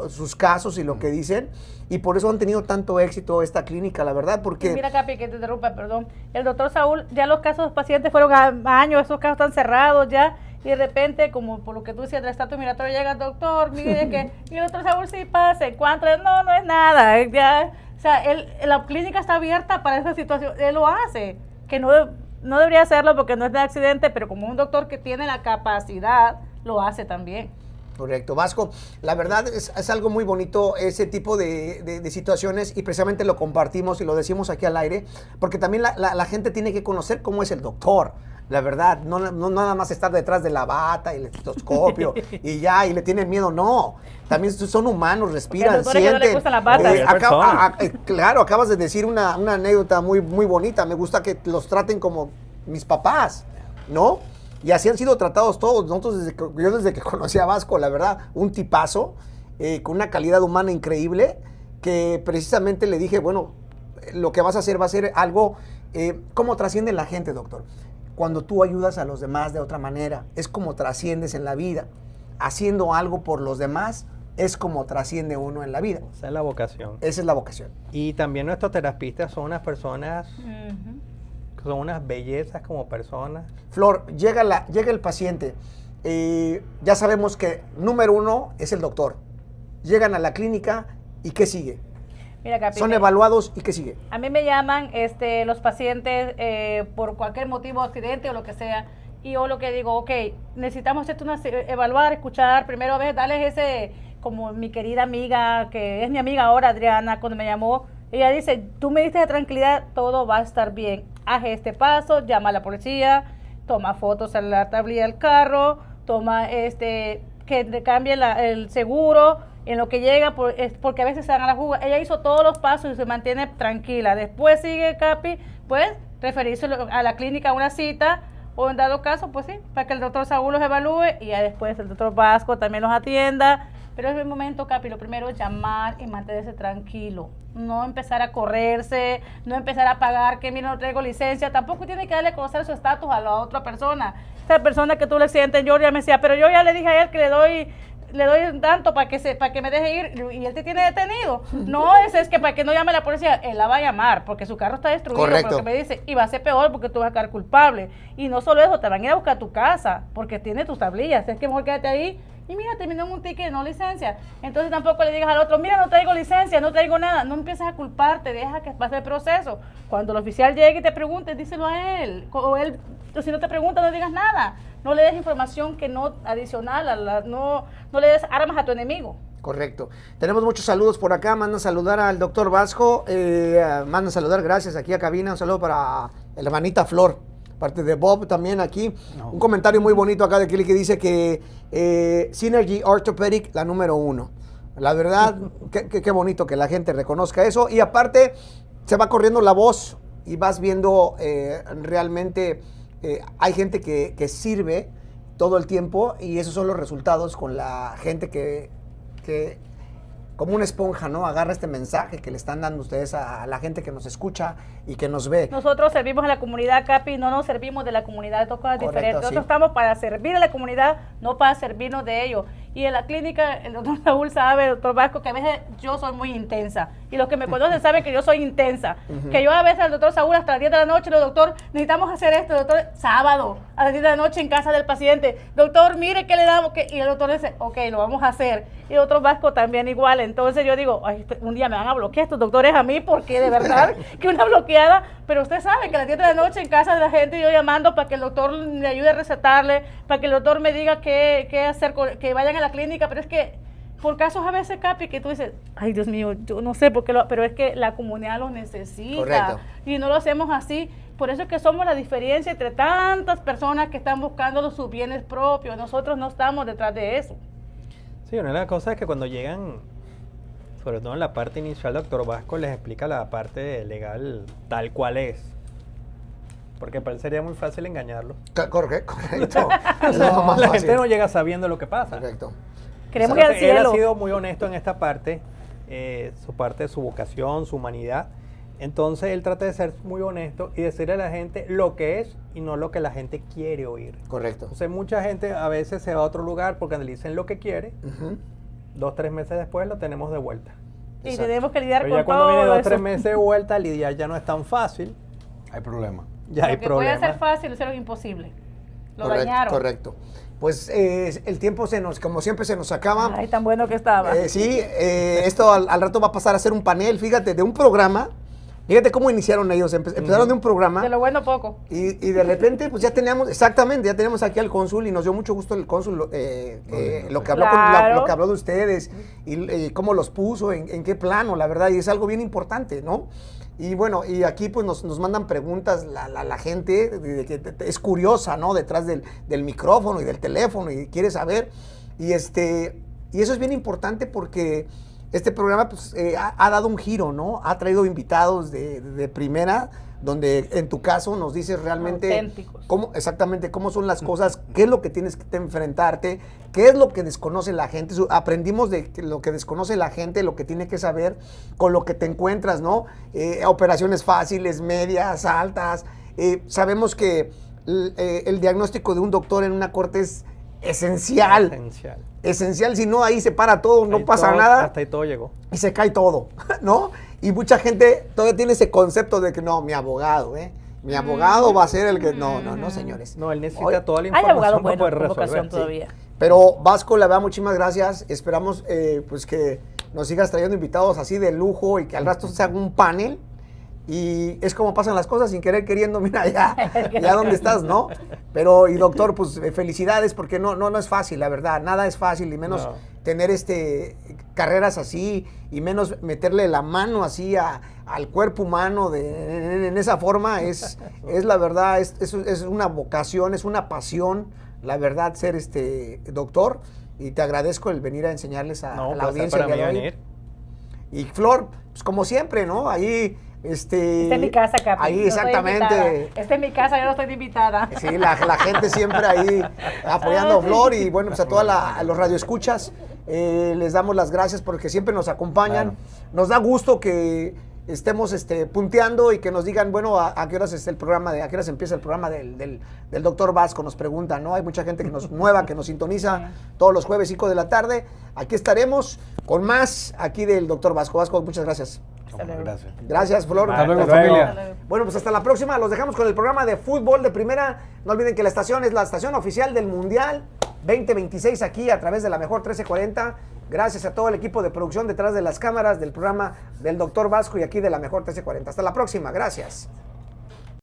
sus casos y lo que dicen, y por eso han tenido tanto éxito esta clínica, la verdad, porque... Mira, Capi, que te interrumpa, perdón. El doctor Saúl, ya los casos de pacientes fueron a años, esos casos están cerrados ya, y de repente, como por lo que tú decías del estatus migratorio, llega el doctor, mire que, y el doctor Saúl sí pase, ¿cuánto? No es nada, ya, o sea, la clínica está abierta para esa situación, él lo hace, que no debería hacerlo porque no es de accidente, pero como un doctor que tiene la capacidad, lo hace también. Correcto, Vasco, la verdad es algo muy bonito ese tipo de situaciones y precisamente lo compartimos y lo decimos aquí al aire, porque también la gente tiene que conocer cómo es el doctor. La verdad, no nada más estar detrás de la bata y el estetoscopio y ya, y le tienen miedo, no. También son humanos, respiran, Porque al doctor es que no le gustan las batas. Claro, acabas de decir una anécdota muy, muy bonita. Me gusta que los traten como mis papás, ¿no? Y así han sido tratados todos. Nosotros, yo desde que conocí a Vasco, la verdad, un tipazo, con una calidad humana increíble, que precisamente le dije, bueno, lo que vas a hacer va a ser algo, ¿cómo trasciende la gente, doctor? Cuando tú ayudas a los demás de otra manera, es como trasciendes en la vida. Haciendo algo por los demás, es como trasciende uno en la vida. Esa es la vocación. Esa es la vocación. Y también nuestros terapistas son unas personas, que son unas bellezas como personas. Flor, llega el paciente. Ya sabemos que número uno es el doctor. Llegan a la clínica y ¿qué sigue? Mira, Capi, Son evaluados y ¿qué sigue? a mí me llaman los pacientes por cualquier motivo, accidente o lo que sea, y yo lo que digo, ok, necesitamos evaluar, escuchar, primero vez, darles ese, como mi querida amiga, que es mi amiga ahora, Adriana, cuando me llamó, ella dice, tú me diste de tranquilidad, todo va a estar bien, haz este paso, llama a la policía, toma fotos en la tablilla del carro, toma que te cambie el seguro, en lo que llega, porque a veces se dan a la fuga. Ella hizo todos los pasos y se mantiene tranquila. Después sigue, Capi, pues referirse a la clínica a una cita, o en dado caso, pues sí, para que el doctor Saúl los evalúe y ya después el doctor Vasco también los atienda. Pero en el momento, Capi, lo primero es llamar y mantenerse tranquilo. No empezar a correrse, no empezar a pagar que mira, no traigo licencia. Tampoco tiene que darle a conocer su estatus a la otra persona. Esa persona que tú le accidente en Georgia me decía, pero yo ya le dije a él que le doy tanto para que me deje ir y él te tiene detenido. No, es que para que no llame a la policía, él la va a llamar porque su carro está destruido. Correcto. Porque me dice, y va a ser peor porque tú vas a quedar culpable. Y no solo eso, te van a ir a buscar a tu casa porque tiene tus tablillas. Es que mejor quédate ahí y mira, terminó en un ticket, no licencia. Entonces tampoco le digas al otro, mira, no traigo licencia, no traigo nada. No empieces a culparte, deja que pase el proceso. Cuando el oficial llegue y te pregunte, díselo a él. O si no te pregunta, no digas nada. No le des información que no adicional, no le des armas a tu enemigo. Correcto. Tenemos muchos saludos por acá. Mandan saludar al doctor Vasco. Mandan saludar, gracias, aquí a cabina. Un saludo para la hermanita Flor. Parte de Bob también aquí. No. Un comentario muy bonito acá de Kelly que dice que Synergy Orthopedic, la número 1. La verdad, qué bonito que la gente reconozca eso. Y aparte, se va corriendo la voz y vas viendo realmente... hay gente que sirve todo el tiempo y esos son los resultados con la gente que como una esponja, ¿no? Agarra este mensaje que le están dando ustedes a la gente que nos escucha y que nos ve. Nosotros servimos a la comunidad, Capi, no nos servimos de la comunidad, dos cosas diferentes. Nosotros estamos para servir a la comunidad, no para servirnos de ellos. Y en la clínica, el doctor Saúl sabe, el doctor Vasco, que a veces yo soy muy intensa. Y los que me conocen saben que yo soy intensa. Que yo a veces al doctor Saúl hasta las 10 de la noche, le digo, doctor, necesitamos hacer esto, doctor, sábado, a las 10 de la noche en casa del paciente. Doctor, mire qué le damos. Y el doctor dice, ok, lo vamos a hacer. Y el doctor Vasco también igual. Entonces yo digo, ay, un día me van a bloquear estos doctores a mí, porque de verdad que una bloqueada. Pero usted sabe que a las 10 de la noche en casa de la gente, yo llamando para que el doctor le ayude a recetarle, para que el doctor me diga qué hacer, que vayan a la clínica. Pero es que por casos a veces, Capi, que tú dices, ay, Dios mío, yo no sé por qué, pero es que la comunidad los necesita. Correcto. Y no lo hacemos así. Por eso es que somos la diferencia entre tantas personas que están buscando sus bienes propios. Nosotros no estamos detrás de eso. Sí, una de las cosas es que cuando llegan, sobre todo en la parte inicial, doctor Vasco les explica la parte legal tal cual es. Porque para él sería muy fácil engañarlo. Correcto. No, la gente no llega sabiendo lo que pasa. Correcto. Queremos ir al Entonces, él cielo. ha sido muy honesto en esta parte, su vocación, su humanidad. Entonces él trata de ser muy honesto y decirle a la gente lo que es y no lo que la gente quiere oír. Correcto. Entonces mucha gente a veces se va a otro lugar porque le dicen lo que quiere. 2 o 3 meses después lo tenemos de vuelta. Y Exacto. tenemos que lidiar Pero con ya cuando viene todo 2 o eso. 3 meses de vuelta, lidiar ya no es tan fácil. Hay problema. Ya hay Lo que puede problemas. ser fácil, lo hicieron imposible. Lo Correcto, dañaron. correcto. Pues el tiempo como siempre se nos acaba. Ay, tan bueno que estaba. Sí, esto al rato va a pasar a ser un panel, fíjate, de un programa. Fíjate cómo iniciaron ellos, empezaron de un programa. De lo bueno poco. Y de repente, pues ya teníamos, exactamente, ya tenemos aquí al cónsul y nos dio mucho gusto el cónsul lo que habló Claro. lo que habló de ustedes y cómo los puso, en qué plano, la verdad, y es algo bien importante, ¿no? Y bueno, y aquí pues nos mandan preguntas la gente que es curiosa, ¿no? Detrás del micrófono y del teléfono y quiere saber. Y eso es bien importante porque este programa pues, ha dado un giro, ¿no? Ha traído invitados de primera, donde en tu caso nos dices realmente Auténticos. exactamente cómo son las cosas, qué es lo que tienes que enfrentarte, qué es lo que desconoce la gente. Aprendimos de lo que desconoce la gente, lo que tiene que saber, con lo que te encuentras, ¿no? Operaciones fáciles, medias, altas. Sabemos que el diagnóstico de un doctor en una corte es esencial. Esencial, si no ahí se para todo, no pasa nada. Hasta ahí todo llegó. Y se cae todo, ¿no? Y mucha gente todavía tiene ese concepto de que no, mi abogado, mi abogado va a ser el que... No, señores. No, él necesita Hoy- toda la Hay información abogados para buenos poder con vocación resolver. todavía. Pero Vasco, la verdad, muchísimas gracias. Esperamos pues que nos sigas trayendo invitados así de lujo y que al rato se haga un panel. Y es como pasan las cosas, sin querer queriendo, mira ya dónde estás, ¿no? Pero, y doctor, pues felicidades, porque no es fácil, la verdad, nada es fácil, y menos tener carreras así, y menos meterle la mano así al cuerpo humano en esa forma, es la verdad, es una vocación, es una pasión, la verdad, ser doctor, y te agradezco el venir a enseñarles a la audiencia para el día mí de hoy. venir. Y Flor, pues como siempre, ¿no? Ahí, Esta es mi casa, Capi. Ahí, no estoy exactamente. invitada. Esta es mi casa, yo no estoy de invitada. Sí, la gente siempre ahí apoyando a Flor y bueno, pues a todos los radioescuchas les damos las gracias porque siempre nos acompañan. Claro. Nos da gusto que estemos punteando y que nos digan, bueno, a qué horas el programa, a qué horas empieza el programa del doctor Vasco, nos preguntan, ¿no? Hay mucha gente nueva que nos sintoniza todos los jueves 5 de la tarde. Aquí estaremos con más aquí del doctor Vasco. Vasco, muchas gracias. Hasta luego. Gracias. Gracias, Flor. Hasta luego, Hasta luego. familia. Bueno, pues hasta la próxima. Los dejamos con el programa de fútbol de primera. No olviden que la estación es la estación oficial del Mundial 2026 aquí a través de la Mejor 1340. Gracias a todo el equipo de producción detrás de las cámaras del programa del Dr. Vasco y aquí de la Mejor 1340. Hasta la próxima. Gracias.